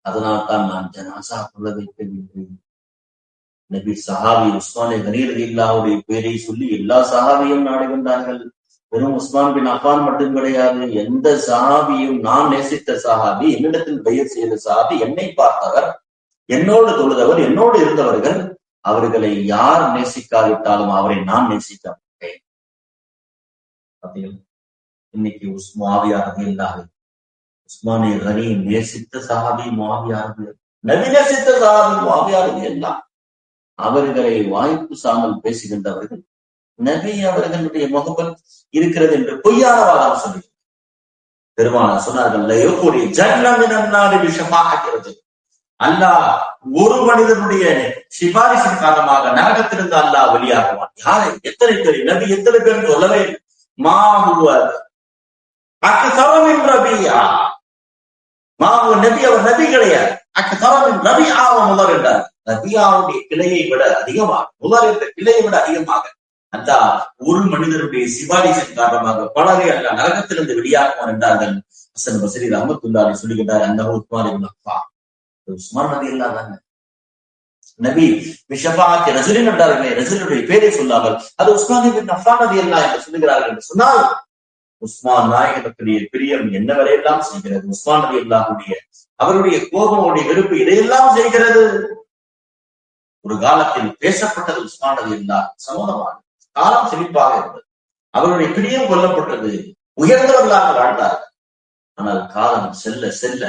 அதனால்தான் நான் ஜனாசா சொல்ல வைக்க நபி சஹாபி உஸ்மானே கனி ரலியல்லாஹுடைய பெயரை சொல்லி எல்லா சஹாபியும் நாடி வந்தார்கள். வெறும் உஸ்மான் பின் அஃபான் மட்டும் கிடையாது, எந்த சஹாபியும், நான் நேசித்த சஹாபி, என்னிடத்தில் பெயர் செய்த சஹாபி, என்னை பார்த்தவர், என்னோடு தொழுதவர், என்னோடு இருந்தவர்கள், அவர்களை யார் நேசிக்காவிட்டாலும் அவரை நான் நேசிக்க மாட்டேன். இன்னைக்கு முஆவியா ரலியல்லாஹு உஸ்மானே கனி நேசித்த சஹாபி முஆவியா ரலியல்லாஹு, நபி நேசித்த சஹாபி முஆவியா ரலியல்லாஹு, அவர்களை வாய்ப்பு சாமல் பேசுகின்றவர்கள் நபி அவர்களுடைய முகப்பத் இருக்கிறது என்று பொய்யான வாதம் சொல்லி பெருமானார் சொன்னார்கள், அல்லாஹ் ஒரு மனிதனுடைய சிபாரிசின் காரணமாக நரகத்திலிருந்து அல்லாஹ் வெளியாகுவான். யாரை? எத்தனை பேர்? நபி எத்தனை பேர் சொல்லவே நபி அவர் நபி கிடையாது. நபி ஆவம் முதல் என்றார். நபியாவுடைய கிளையை விட அதிகமாக, முதல் என்ற கிளையை விட அதிகமாக அந்த ஒரு மனிதனுடைய சிபாரிசின் காரணமாக பலரை அல்ல நரகத்திலிருந்து வெளியாகுவான் என்றார்கள். ஹசன் பஸ்ரி ரஹ்மத்துல்லாஹி சொல்லுகிறார், அந்த உஸ்மான் இப்னு அஃபான், உஸ்மான் ரலியல்லாஹு அன்ஹு நபி பிஷஃபாஅத் ரஜுலின் என்றார்களே, ரஜுலுடைய பேரை சொல்லாமல் அது உஸ்மான் இப்னு அஃபான் ரலியல்லாஹு என்று சொல்லுகிறார்கள் என்று சொன்னால், உஸ்மான் நாயகத்துடைய பிரியம் என்னவரையெல்லாம் செய்கிறது, உஸ்மான் ரலியல்லாஹுடைய அவருடைய கோபம், அவருடைய வெறுப்பு இதையெல்லாம் செய்கிறது. ஒரு காலத்தில் பேசப்பட்டது உஸ்மான் ரலியல்லாஹு சமூகமான காலம் செழிப்பாக இருந்தது, அவருடைய பிரியம் கொல்லப்பட்டது, உயர்ந்தவர்களாக வாழ்ந்தார்கள். ஆனால் காலம் செல்ல செல்ல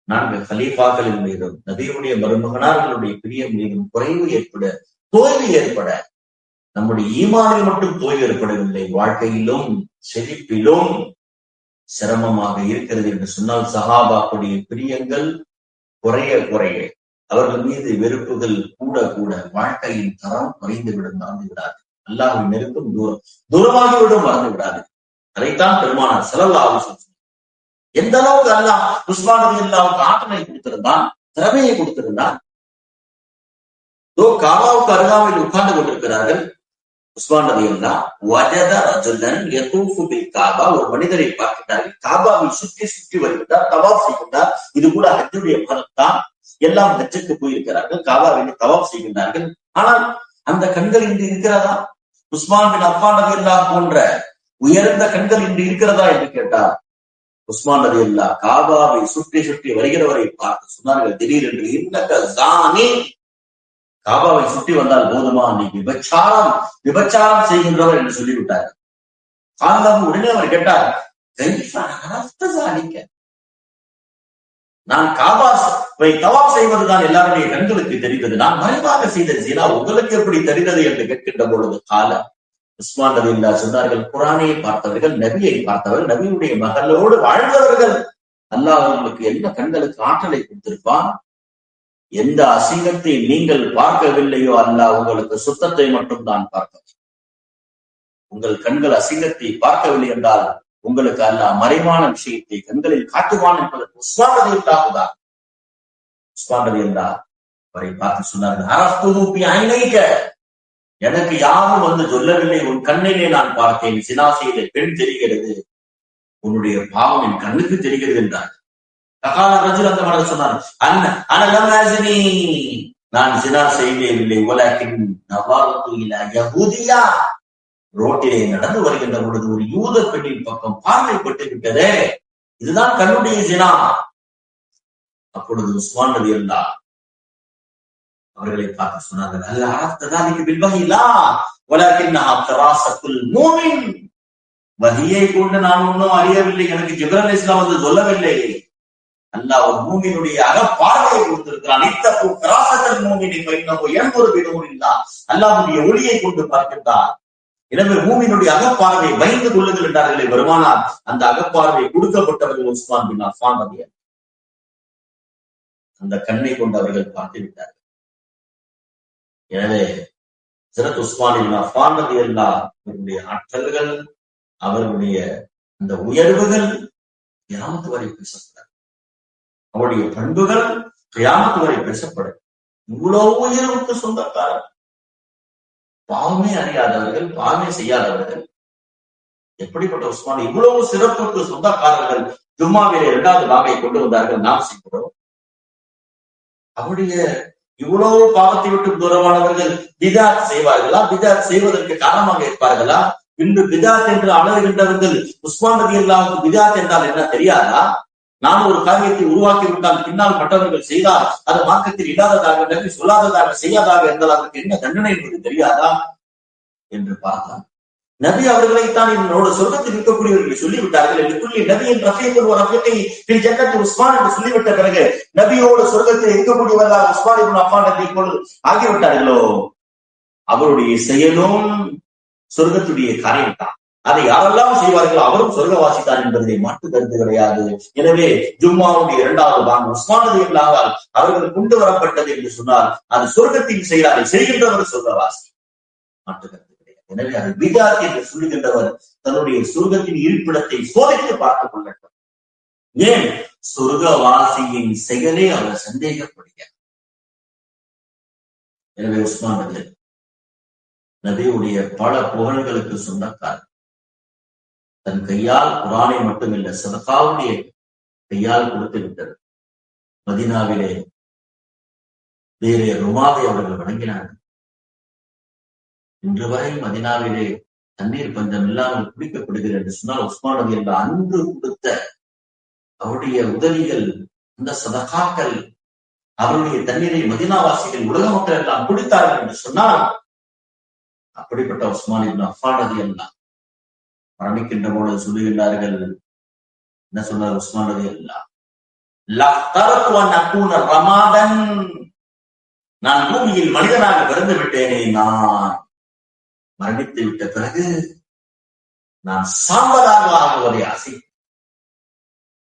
4 கலீஃபாக்களின் மீதும் நபியுடைய மருமகனார்களுடைய பிரியம் மீதும் குறைவு ஏற்பட, தோல்வி ஏற்பட, நம்முடைய ஈமானில் மட்டும் தோல்வி ஏற்படவில்லை, வாழ்க்கையிலும் செழிப்பிலும் சிரமமாக இருக்கிறது என்று சொன்னால், சஹாபாக்களுடைய பிரியங்கள் குறைய குறைய, அவர்கள் மீது வெறுப்புகள் கூட கூட வாழ்க்கையின் தரம் குறைந்து மறந்து விடாது, அல்லாஹ்வின் நெருக்கம் தூரமாகிவிடும், மறந்து விடாது. அதைத்தான் பெருமானார் ஸல்லல்லாஹு அலைஹி வஸல்லம் எந்த அளவுக்கு அல்லாஹ் உஸ்மான் ரலியல்லாஹுவுக்கு ஆற்றலை கொடுத்திருந்தான், திறமையை கொடுத்திருந்தான். காபாவுக்கு அருகாமையில் உட்கார்ந்து கொண்டிருக்கிறார்கள். உஸ்மான் ரலியல்லாஹு வஜத ரஜுலன் யதூஃபு பில் காபா, ஒரு மனிதரை பார்க்கிறார்கள், காபாவில் சுற்றி சுற்றி வருகிறார், தவாப் செய்கின்றார். இது கூட ஹஜ்ஜுடைய மாதம் தான், எல்லாம் ஹஜ்ஜுக்கு போயிருக்கிறார்கள், காபாவில் தவாப் செய்கின்றார்கள். ஆனால் அந்த கண்கள் இன்று இருக்கிறதா? உஸ்மான் பின் அஃபான் ரலியல்லாஹு போன்ற உயர்ந்த கண்கள் இன்று இருக்கிறதா என்று கேட்டார். உஸ்மான் ரலியல்லாஹு காபாவை சுற்றி சுற்றி வருகிறவரை பார்த்து சொன்னார்கள், திடீரென்று இன்னக ஸானி, காபாவை சுற்றி வந்தால் போதுமா, நீ விபச்சாரம் செய்கின்றவர் என்று சொல்லிவிட்டார்கள். காலம் உடனே அவர் கேட்டார், நான் காபாவை தவாப் செய்வதுதான் எல்லாருடைய கண்களுக்கு தெரிந்தது, நான் மறைவாக செய்த ஜினா உங்களுக்கு எப்படி தெரிந்தது என்று கேட்கின்ற பொழுது கால உஸ்மான் ரலியல்லாஹு சொன்னார்கள், குர்ஆனை பார்த்தவர்கள், நபியை பார்த்தவர்கள், நபியுடைய மகளோடு வாழ்ந்தவர்கள், அல்லாஹ் உங்களுக்கு என்ன கண்களுக்கு ஆற்றலை கொடுத்திருப்பான். எந்த அசிங்கத்தை நீங்கள் பார்க்கவில்லையோ அல்லாஹ் உங்களுக்கு சுத்தத்தை மட்டும் தான் பார்க்க. உங்கள் கண்கள் அசிங்கத்தை பார்க்கவில்லை என்றால் உங்களுக்கு அல்லாஹ் மறைவான விஷயத்தை கண்களில் காட்டுவான் என்பதற்கு உஸ்மான் ரலியல்லாஹு தான். உஸ்மான் ரலியல்லாஹு அவரை பார்த்து சொன்னார்கள், எனக்கு யாரும் வந்து சொல்லவில்லை, உன் கண்ணிலே நான் பார்த்தேன், சினா செய்த பெண் தெரிகிறது, உன்னுடைய பாவம் என் கண்ணுக்கு தெரிகிறது என்றார். தகால ரஜுல் அந்த மனிதர் சொன்னார், அனலமாசினி, நான் சினா செய்யவில்லை, உலகின் நவாரத்து இலா யஹூதியா, ரோட்டிலே நடந்து வருகின்ற பொழுது ஒரு யூத பெண்ணின் பக்கம் பார்வைப்பட்டு விட்டதே, இதுதான் கண்ணுடைய சினா. அப்பொழுது உஸ்மான் ரலியல்லாஹு அவர்களை பார்த்து சொன்னார்கள், வஹியை கொண்டு நான் ஒன்றும் அறியவில்லை, எனக்கு ஜிப்ரீல் அலைஹிஸ்ஸலாம் வந்து சொல்லவில்லை, அல்லாஹ் ஒரு மூமினுடைய அகப்பார்வையை கொடுத்திருக்கிறான். இத்தகு ஃபராசத்தல் மூமினி ஃபைன்னஹு யன்துரு பினூரில்லாஹ், அல்லாஹ்வுடைய ஒளியை கொண்டு பார்க்கின்றார். எனவே மூமினுடைய அகப்பார்வையை பயந்து கொள்ளுங்கள் என்றார்களே பெருமானார். அந்த அகப்பார்வை கொடுக்கப்பட்டவர்கள் உஸ்மான் பின் அஃபான் ரலியல்லாஹு, அந்த கண்ணை கொண்டு அவர்கள் பார்த்து விட்டார்கள். எனவே ஹஜ்ரத் உஸ்மான் இப்னு அஃபான் ரலியல்லாஹு அவருடைய ஆற்றல்கள், அவருடைய அந்த உயர்வுகள் கியாமத் வரை பேசப்படும். அவருடைய பண்புகள் கியாமத் வரை பேசப்படும். இவ்வளவு உயர்வுக்கு சொந்தக்காரர், பாவமே அறியாதவர்கள், பாவமே செய்யாதவர்கள், எப்படிப்பட்ட உஸ்மான் இவ்வளவு சிறப்புக்கு சொந்தக்காரர்கள் ஜும்மாவிலே 2வது பாகை கொண்டு வந்தார்கள். நாம் செய்கிறோம். அவருடைய இவ்வளவு பாவத்தை விட்டு தூரமானவர்கள் பிதாத் செய்வார்களா? பிதாத் செய்வதற்கு காரணமாக இருப்பார்களா? இன்று பிதாத் என்று அலறுகின்றவர்கள் உஸ்மான் ரலியல்லாஹு பிதாத் என்றால் என்ன தெரியாதா? நான் ஒரு காரியத்தை உருவாக்கி விட்டால் பின்னால் மற்றவர்கள் செய்தால் அது மார்க்கத்தில் இல்லாததாக, நபி சொல்லாததாக, செய்யாதாக இருந்தால் அதற்கு என்ன தண்டனை என்பது தெரியாதா என்று பார்த்தார். நபி அவர்களைத்தான் என்னோட சொர்க்கத்தில் இருக்கக்கூடியவர்களை சொல்லிவிட்டார்கள். நபியின் ரஃபீக்குல் வ ரஃபீகி ஃபில் ஜன்னத்தி உஸ்மான் என்று சொல்லிவிட்ட பிறகு நபியோடு சொர்க்கத்தில் இருக்கக்கூடியவர்களாக உஸ்மான் இப்னு அஃபான் இப்பொழுது ஆகிவிட்டார்களோ, அவருடைய செயலும் சொர்க்கத்துடைய காரியம் தான். அதை யாரெல்லாம் செய்வார்களோ அவரும் சொர்க்கவாசித்தான் என்பதை மாற்று கருத்து கிடையாது. எனவே ஜும்மாவுடைய இரண்டாவது பாங்கு உஸ்மான் ரலியல்லாஹு அவர்கள் கொண்டு வரப்பட்டது என்று சொன்னால் அது சொர்க்கத்தின் செயலாளை செய்கின்றவர் சொர்க்கவாசி, மாற்று கருத்து. எனவே அது பிதாத் என்று சொல்லுகின்றவர் தன்னுடைய சொர்க்கத்தின் இருப்பிடத்தை சோதித்து பார்த்துக் கொள்ளட்டும். ஏன்? சொர்க்கவாசியின் செயலே அவர் சந்தேகப்படுகிறார். எனவே உஸ்மான் ரலியல்லாஹு நபியுடைய பல புகழ்களுக்கு சொந்தக்காரர். தன் கையால் குரானை மட்டுமில்ல சதகாவுடைய கையால் கொடுத்து விட்டது. மதீனாவிலே வேறே ருமாவை அவர்கள் வழங்கினார்கள். இன்று வரை மதீனாவிலே தண்ணீர் பஞ்சம் இல்லாமல் குடிக்கப்படுகிறது என்று சொன்னால் உஸ்மான் ரலியல்லாஹு அன்று கொடுத்த அவருடைய உதவிகள், அந்த சதகாக்கள், அவருடைய தண்ணீரை மதீனாவாசிகள் உலக மக்கள் எல்லாம் குடித்தார்கள் என்று சொன்னால் அப்படிப்பட்ட உஸ்மான் இப்னு அஃபான் ரலியல்லாஹு மரணிக்கின்ற போது சொல்லுகின்றார்கள். என்ன சொன்னார் உஸ்மான் ரலியல்லாஹு? ரமாதன், நான் பூமியில் மனிதனாக பிறந்து விட்டேனே, நான் மரணித்து விட்ட பிறகு நான் சாம்பலாக ஆகுவதை ஆசை.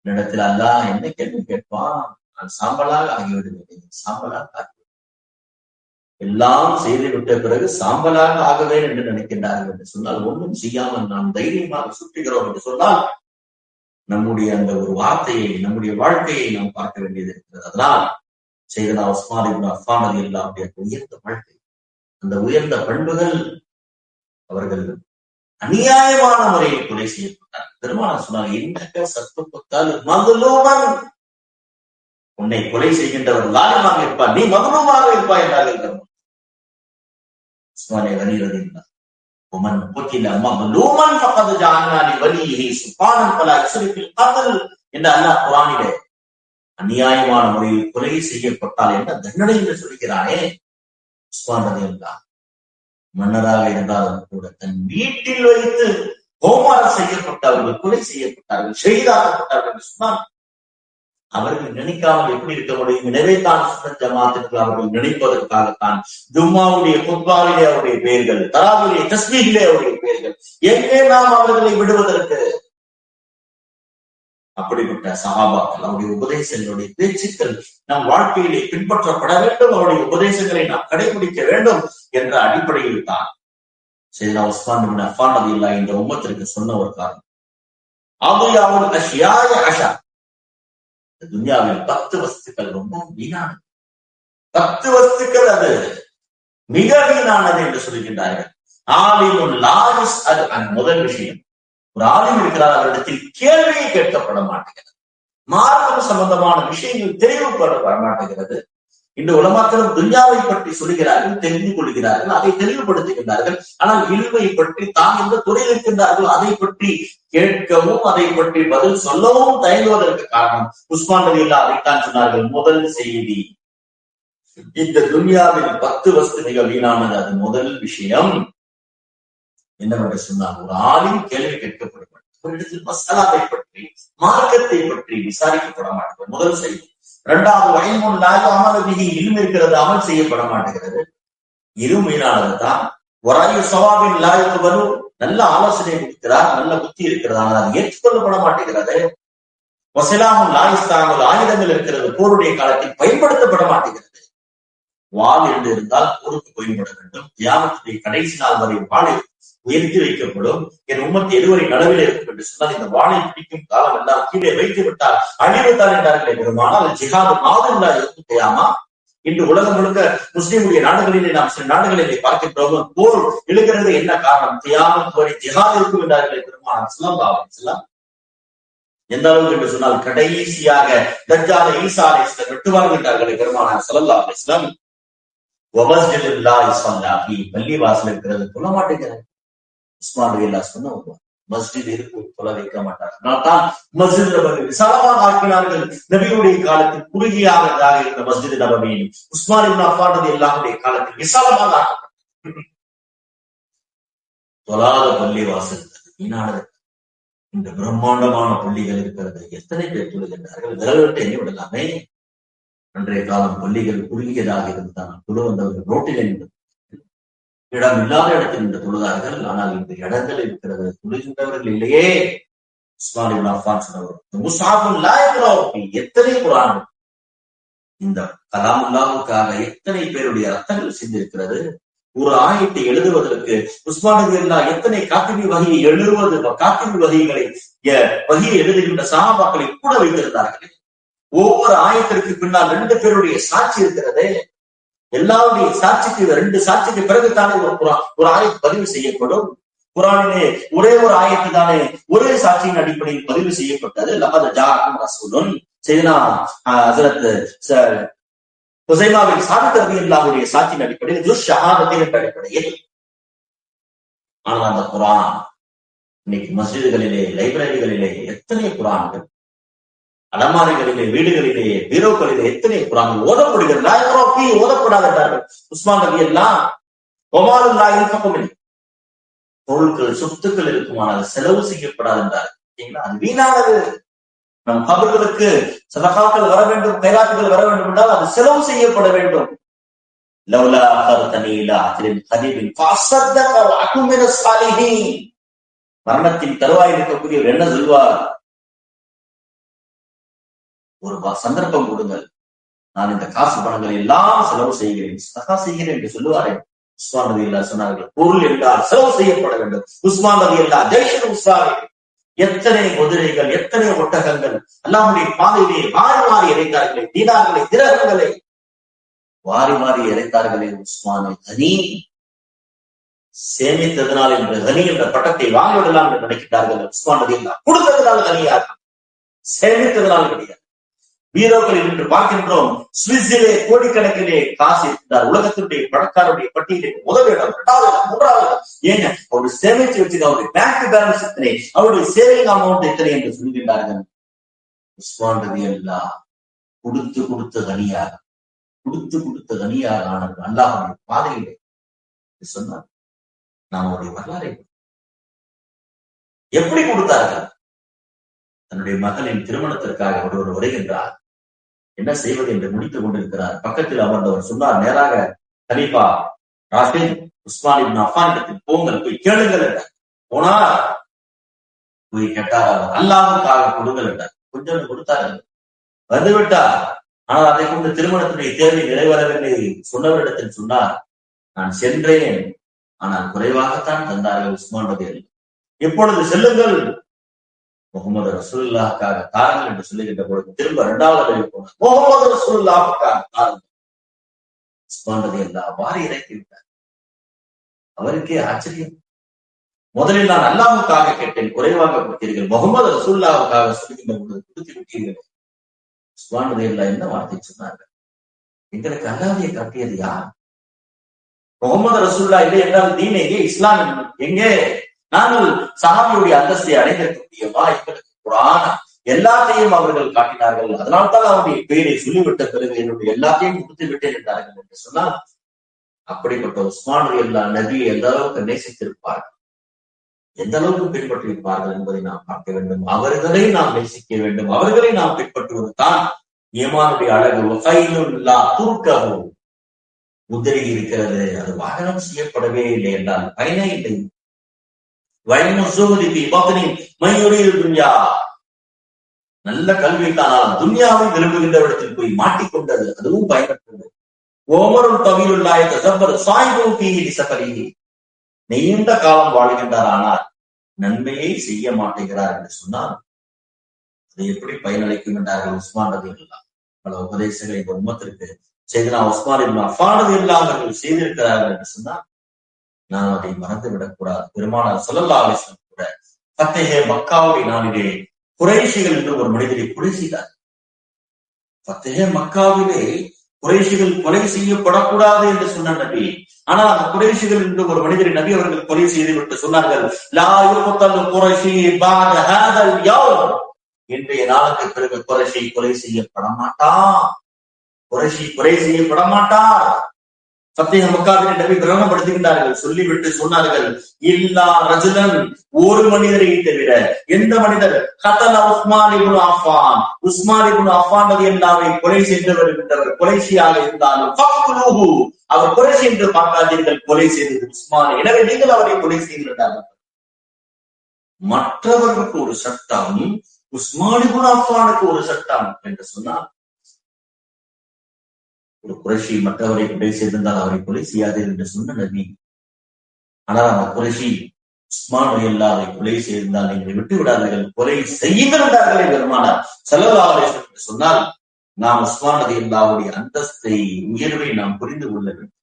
இடத்தில் அல்லாஹ் என்ன கேள்வி கேட்பான்? நான் சாம்பலாக ஆகிவிடுவேன், சாம்பலாக ஆகிவிடுவேன். எல்லாம் செய்துவிட்ட பிறகு சாம்பலாக ஆகவேன் என்று நினைக்கின்றார்கள் என்று சொன்னால், ஒன்றும் செய்யாமல் நாம் தைரியமாக சுற்றுகிறோம் என்று சொன்னால் நம்முடைய அந்த ஒரு வார்த்தையை, நம்முடைய வாழ்க்கையை நாம் பார்க்க வேண்டியது இருக்கிறது. அதனால் செய்தனா உஸ்மான் இப்னு அஃபான் ரலியல்லாஹு உயர்ந்த வாழ்க்கை, அந்த உயர்ந்த பண்புகள், அவர்கள் அநியாயமான முறையில் கொலை செய்யப்பட்டார். பெருமானார் சொன்னார், என்னக்க சத்து பத்தால் மதுலூமன், உன்னை கொலை செய்கின்றவர் லாலிமாக இருப்பார், நீ மதுலூமாக இருப்பாய் என்றார்கள். உஸ்மானே ரலியல்லாஹு ومن قتل مظلوما فقد جعلنا لوليه سلطانا فلا يسرف في القتل என்ற அல்லாஹ் குர்ஆனிலே அநியாயமான முறையில் கொலை செய்யப்பட்டால் என்ன தண்டனை என்று சொல்கிறானே. உஸ்மான் ரலியல்லாஹு மன்னராக இருந்தாலும் கூட தன் வீட்டில் வைத்து ஹோமாரம் செய்யப்பட்டவர்கள், கொலை செய்யப்பட்டார்கள், ஷஹீதாக்கப்பட்டார்கள் என்று சொன்னால் அவர்கள் நினைக்காமல் எப்படி இருக்க முடியும்? எனவே தான் சுன்னத் ஜமாஅத்துக்கு அவர்கள் நினைப்பதற்காகத்தான் ஜும்மாவுடைய குத்பாவிலே அவருடைய பெயர்கள், தராவிலே தஸ்பீஹிலே அவருடைய பெயர்கள், எங்கே நாம் அவர்களை விடுவதற்கு? அப்படிப்பட்ட சஹாபாக்கள், அவருடைய உபதேசங்களுடைய பேச்சுக்கள் நம் வாழ்க்கையிலே பின்பற்றப்பட வேண்டும், அவருடைய உபதேசங்களை நாம் கடைபிடிக்க வேண்டும் என்ற அடிப்படையில் தான் செய்தனா உஸ்மான் இப்னு அஃபான் ரலியல்லாஹு இந்த உம்மத்திற்கு சொன்ன ஒரு காரணம். அவ்யாவுல் அஷ்யாய அஷா, துன்யாவில் 10 வஸ்துக்கள் ரொம்ப வீணானது, 10 வஸ்துக்கள் அது மிக வீணானது என்று சொல்கின்றார்கள். ஆலிமுன் லா யுஸ்அல் அன், முதல் விஷயம், ஒரு ஆலிம் இருக்கிறார், அவரிடத்தில் கேள்வியை கேட்கப்பட மாட்டேங்கிறது, மார்க்கம் சம்பந்தமான விஷயங்கள் தெளிவுபட மாட்டேங்கிறது. இந்த உலமாக்களும் துன்யாவை பற்றி சொல்லுகிறார்கள், தெரிந்து கொள்கிறார்கள், அதை தெளிவுபடுத்துகின்றார்கள். ஆனால் இல்மை பற்றி தான் எந்த துறையில் இருக்கின்றார்களோ அதை பற்றி கேட்கவும் அதை பற்றி பதில் சொல்லவும் தயங்குவதற்கு காரணம் உஸ்மான் ரலியல்லாஹு அதைத்தான் சொன்னார்கள். முதல் செய்தி, இந்த துன்யாவில் 10 வஸ்து மிக வீணானது. அது முதல் விஷயம் என்னவென்று சொன்னால், ஒரு ஆளின் கேள்வி கேட்கப்படும், அவரிடத்தில் மசாலாவை பற்றி, மார்க்கத்தை பற்றி விசாரிக்கப்பட மாட்டேங்குது, முதல் செய்தி. இரண்டாவது, வயமுன் லாயு அமலபிஹி, இல்மு இருக்கிறது, அமல் செய்யப்பட மாட்டேங்கிறது, இது வீணானது தான். வராயு சவாபின் லாயுக்கு வரும், நல்ல ஆலோசனை இருக்கிறார், நல்ல புத்தி இருக்கிறது, ஆனால் அது ஏற்றுக்கொள்ளப்பட மாட்டேங்கிறது. வசிலாமுன் லாயிஸ்தாமல், ஆயுதங்கள் இருக்கிறது, போருடைய காலத்தில் பயன்படுத்தப்பட மாட்டேங்கிறது. வாள் என்று இருந்தால் போருக்கு பயன்பட வேண்டும். தியாகத்துடைய கடைசி நாள் வரை வாளை உயர்த்தி வைக்கப்படும். என் உம்மத்து எதுவரை நடுவில் இருக்கும் என்று சொன்னால், இந்த வாளை பிடிக்கும் காலம் எல்லாம் கீழே வைத்து விட்டால் அழிவுத்தான் என்றார்களே பெருமானால், அது ஜிஹாது மாதம் இருக்கும் தியாமா. இன்று உலகம் முழுக்க முஸ்லிமுடைய நாடுகளிலே நாம் சில நாடுகளிலே பார்க்கின்றோம், போர் எழுகிறது. என்ன காரணம்? தியாகம் வரை ஜிஹாத் இருக்கும் என்றார்களே பெருமானால் ஸல்லல்லாஹு அலைஹி வஸல்லம். எந்த அளவுக்கு என்று சொன்னால் கடைசியாக தஜ்ஜாலை ஈசா அலைஹிஸ்ஸலாம் வெட்டுவார்கள் என்றார்களே பெருமானார் ஸல்லல்லாஹு அலைஹி வஸல்லம். வமஸ்ஜிதுல்லாஹி ஸல்லல்லாஹி பள்ளி வாசல் இருக்கிறது சொல்ல மாட்டேங்கிறாங்க. உஸ்மான் ரலியல்லாஹு சொன்ன மஸ்ஜித் இருக்கு சொல்ல வைக்க மாட்டார். அதனால்தான் மஸ்ஜித் நபவி விசாலமாக ஆக்கினார்கள். நபியுடைய காலத்தில் குறுகியாக இருந்த மஸ்ஜித் நபவி உஸ்மான் இப்னு அஃபான் ரலியல்லாஹுடைய காலத்தில் விசாலமாக ஆக்கப்பட்டது. தொழாத பள்ளி வாசல் வீணானது. இந்த பிரம்மாண்டமான பள்ளிகள் இருக்கிறது. எத்தனை பேர் தொழுகின்றார்கள்? விரல்விட்டு எண்ணி விடலாமே. அன்றைய காலம் பள்ளிகள் குறுகியதாக இருந்தால் தொழு வந்தவர்கள் ரோட்டில் இடம் இல்லாத இடத்தில் நின்று தொழுதார்கள். ஆனால் இந்த இடங்கள் இருக்கிறது, தொழுகின்றவர்கள் இல்லையே. உஸ்மான் இப்னு அஃபான் சொன்னவர் எத்தனை குர்ஆன் இந்த கலாமுல்லாவுக்காக எத்தனை பேருடைய ரத்தங்கள் சிந்திருக்கிறது. ஒரு ஆயத்தை எழுதுவதற்கு உஸ்மான் ரலியல்லாஹு எத்தனை காத்திபி வகையை எழுதுவது, காத்திபி வகைகளை வகையை எழுதுகின்ற சஹாபாக்களை கூட வைத்திருந்தார்கள். ஒவ்வொரு ஆயத்திற்கு பின்னால் 2 பேருடைய சாட்சி இருக்கிறது. எல்லாருடைய சாட்சிக்கு 2 சாட்சிக்கு பிறகுதானே ஒரு ஆயத்து பதிவு செய்யப்படும். குர்ஆனிலே ஒரே ஒரு ஆயத்து தானே ஒரே சாட்சியின் அடிப்படையில் பதிவு செய்யப்பட்டது. லகத் ஜாஅக்கும் ரசூலுன் சையதுனா ஹஜ்ரத் ஹுஸைமாவின் சாபித் ரலியல்லாஹுடைய சாட்சியின் அடிப்படையில் ஜுஸ் ஷஹாதத்தின் அடிப்படையில். ஆனால் அந்த குர்ஆன் இன்னைக்கு மஸ்ஜிதுகளிலே, லைப்ரரிகளிலே எத்தனை குர்ஆன்கள், அலமாரிகளிலே, வீடுகளிலே, பீரோக்களிலே எத்தனை குர்ஆன்கள் ஓதப்படுகிறது. ஓதப்படாதார்கள். உஸ்மான் ரலியல்லாஹு வமாலுல்லாஹி யன்ஃபகுமின் பொருட்கள் சொத்துக்கள் இருக்குமானால் செலவு செய்யப்படாது என்றார். அது வீணானது. நம் கபர்களுக்கு சதகாக்கள் வர வேண்டும், கைராத்துகள் வர வேண்டும் என்றால் அது செலவு செய்யப்பட வேண்டும். லவ்லா அகர்தனி இலா அஜ்ரின் கரீபின் ஃபஅஸத்தக வ அகும் மினஸ் ஸாலிஹீன். மரணத்தின் தருவாயில் இருக்கக்கூடியவர் என்ன சொல்வார்? ஒரு சந்தர்ப்பம் கொடுங்கள், நான் இந்த காசு பணங்களை எல்லாம் செலவு செய்கிறேன், சதகா செய்கிறேன் என்று சொல்லுவாரே. உஸ்மான் ரலியல்லாஹு சொன்னார்கள், பொருள் என்றால் செலவு செய்யப்பட வேண்டும். உஸ்மான் ரலியல்லாஹு ஜெய்ஷுல் உஸ்ராவே எத்தனை குதிரைகள், எத்தனை ஒட்டகங்கள் அல்லாஹ்வுடைய பாதையிலே வாரி வாரி இறைத்தார்களே. தீனார்களை, திரகங்களை வாரி வாரி இறைத்தார்களே. உஸ்மானை கனி சேமித்ததனால் என்று கனி என்ற பட்டத்தை வாங்கிவிடலாம் என்று நினைக்கிறார்கள். உஸ்மான் ரலியல்லாஹு கொடுத்ததனால் கனியாக, சேமித்ததனால் கிடையாது. பீரோக்களில் இன்று பார்க்கின்றோம், சுவிஸிலே கோடிக்கணக்கிலே காசு இருக்கிறார். உலகத்தினுடைய பணக்காரருடைய பட்டியலில் முதலிடம், 2வது இடம், 3வது இடம். ஏங்க அவருடைய சேமிச்சு வச்சுக்க, அவருடைய பேங்க் பேலன்ஸ் எத்தனை, அவருடைய சேவிங் அமௌண்ட் எத்தனை என்று சொல்கின்றார்கள். உஸ்மான் ரலியல்லாஹு கொடுத்து கனியாக, கொடுத்து கனியாக ஆனார்கள். அல்லாஹ்வுடைய பாதையிலே சொன்னார். நாம் அவருடைய வரலாறை எப்படி கொடுத்தார்கள்? தன்னுடைய மகளின் திருமணத்திற்காக ஒருவர் வருகின்றார். என்ன செய்வது என்று முடித்துக் கொண்டிருக்கிறார். பக்கத்தில் அமர்ந்தவர் சொன்னார், நேராக கலீஃபா ராஷித் உஸ்மான் இப்னு அஃபான் இடத்தில் போங்கள், போய் கேளுங்கள் என்றார். போனார், போய் கேட்டார், அல்லாஹ்வுக்காக கொடுங்கள் என்றார். கொஞ்சம் கொடுத்தார்கள், வந்துவிட்டார். ஆனால் அதை கொண்டு திருமணத்துடைய தேவை நிறைவேறவில்லை. சொன்னவரிடத்தில் சொன்னார், நான் சென்றேன், ஆனால் குறைவாகத்தான் தந்தார்கள் உஸ்மான் ரலியல்லாஹு. இப்பொழுது செல்லுங்கள், முகமது ரசூலுல்லாஹ்வுக்காக தாருங்கள் என்று சொல்லுகின்ற பொழுது திரும்ப 2வது போனார். முகமது ரசூலுல்லாஹ்வுக்காக தாருங்கள். உஸ்மான் ரலியல்லாஹு வாரி இறக்கி விட்டார். அவருக்கே ஆச்சரியம். முதலில் நான் அல்லாஹ்வுக்காக கேட்டேன், குறைவாக கொடுத்தீர்கள். முகமது ரசூலுல்லாஹ்வுக்காக சொல்லுகின்ற பொழுது கொடுத்து விட்டீர்கள். உஸ்மான் ரலியல்லாஹு என்ன வார்த்தை சொன்னார்கள்? எங்களுக்கு அல்லாஹ்வை காட்டியது யார்? முகமது ரசூலுல்லாஹ் இல்லை என்றால் தீன் எங்கே, இஸ்லாம் எங்கே? நாங்கள் சஹாபியுடைய அந்தஸ்தை அடைந்திருக்கக்கூடியவா? எங்களுக்கு குர்ஆன் எல்லாத்தையும் அவர்கள் காட்டினார்கள். அதனால்தான் அவருடைய பெயரை சொல்லிவிட்ட பிறகு என்னுடைய எல்லாத்தையும் கொடுத்து விட்டேன் என்றார்கள் என்று சொன்னால், அப்படிப்பட்ட உஸ்மான் ரலியல்லாஹு நபியை எந்த அளவுக்கு நேசித்திருப்பார்கள், எந்த அளவுக்கு பின்பற்றியிருப்பார்கள் என்பதை நாம் பார்க்க வேண்டும். அவர்களை நாம் நேசிக்க வேண்டும். அவர்களை நாம் பின்பற்றுவதுதான் ஈமானுடைய அழகு. முதிரை இருக்கிறது, அது வாகனம் செய்யப்படவே இல்லை என்றால் பயனே இல்லை. நல்ல கல்வி தானால் துன்யாவை விரும்புகின்ற இடத்தில் போய் மாட்டிக்கொண்டது, அதுவும் பயனற்றது. நீண்ட காலம் வாழ்கின்றார், ஆனால் நன்மையை செய்ய மாட்டேங்கிறார் என்று சொன்னால் அது எப்படி பயனளிக்கும் என்றார்கள் உஸ்மான் ரலியல்லாஹு. பல உபதேசங்களை இந்த உம்மத்திற்கு செய்தனா உஸ்மான் இப்னு அஃபான் ரலியல்லாஹு அவர்கள் செய்திருக்கிறார்கள் என்று சொன்னால் நாம் அதை மறந்து விடக்கூடாது. பெருமானார் ஸல்லல்லாஹு அலைஹி வஸல்லம் கூட ஃபத்ஹே மக்காவுடைய நாளிலே குறைஷிகள் என்று ஒரு மனிதரை கொலை செய்தார். ஃபத்ஹே மக்காவிலே குறைஷிகள் கொலை செய்யப்படக்கூடாது என்று சொன்ன நபி, ஆனால் அந்த குறைஷிகள் என்று ஒரு மனிதரை நபி அவர்கள் கொலை செய்து விட்டு சொன்னார்கள், லா யுக்தல் குறைஷி பஅத ஹாதல் யௌம், இன்றைய நாளுக்கு பிறகு குறைஷி கொலை செய்யப்பட மாட்டான், குறைஷி கொலை செய்யப்பட மாட்டார். ஃபத்ஹே மக்காவிலே நபி பிரகடனப்படுத்துகின்றார்கள். சொல்லிவிட்டு சொன்னார்கள், இல்லா ரஜுலன், ஒரு மனிதரை தவிர. எந்த மனிதர்? கதல உஸ்மான் இப்னு அஃபான், உஸ்மான் இப்னு அஃபான் ரலியல்லாஹு அன்ஹு கொலை செய்தவர் என்றவர் குறைஷியாக இருந்தாலும் ஃபக்லுஹு, அவர் குறைஷி என்று பார்க்காதீர்கள், கொலை செய்தது உஸ்மான், எனவே நீங்கள் அவரை கொலை செய்கிறார்கள். மற்றவர்களுக்கு ஒரு சட்டம், உஸ்மான் இப்னு அஃபானுக்கு ஒரு சட்டம் என்று சொன்னார். ஒரு குறைஷி மற்றவரை கொலை செய்திருந்தால் அவரை கொலை செய்யாது என்று சொன்ன நபி. ஆனால் அந்த குறைஷி உஸ்மான் ரலியல்லாஹு அன்ஹு கொலை செய்திருந்தால் நீங்கள் விட்டு விடாதீர்கள், கொலை செய்திருந்தார்களே பெருமானார் ஸல்லல்லாஹு அலைஹி வஸல்லம் என்று சொன்னால், நாம் உஸ்மான் ரலியல்லாஹு அன்ஹுடைய அந்தஸ்தை, உயர்வை நாம் புரிந்து கொள்ள வேண்டும்.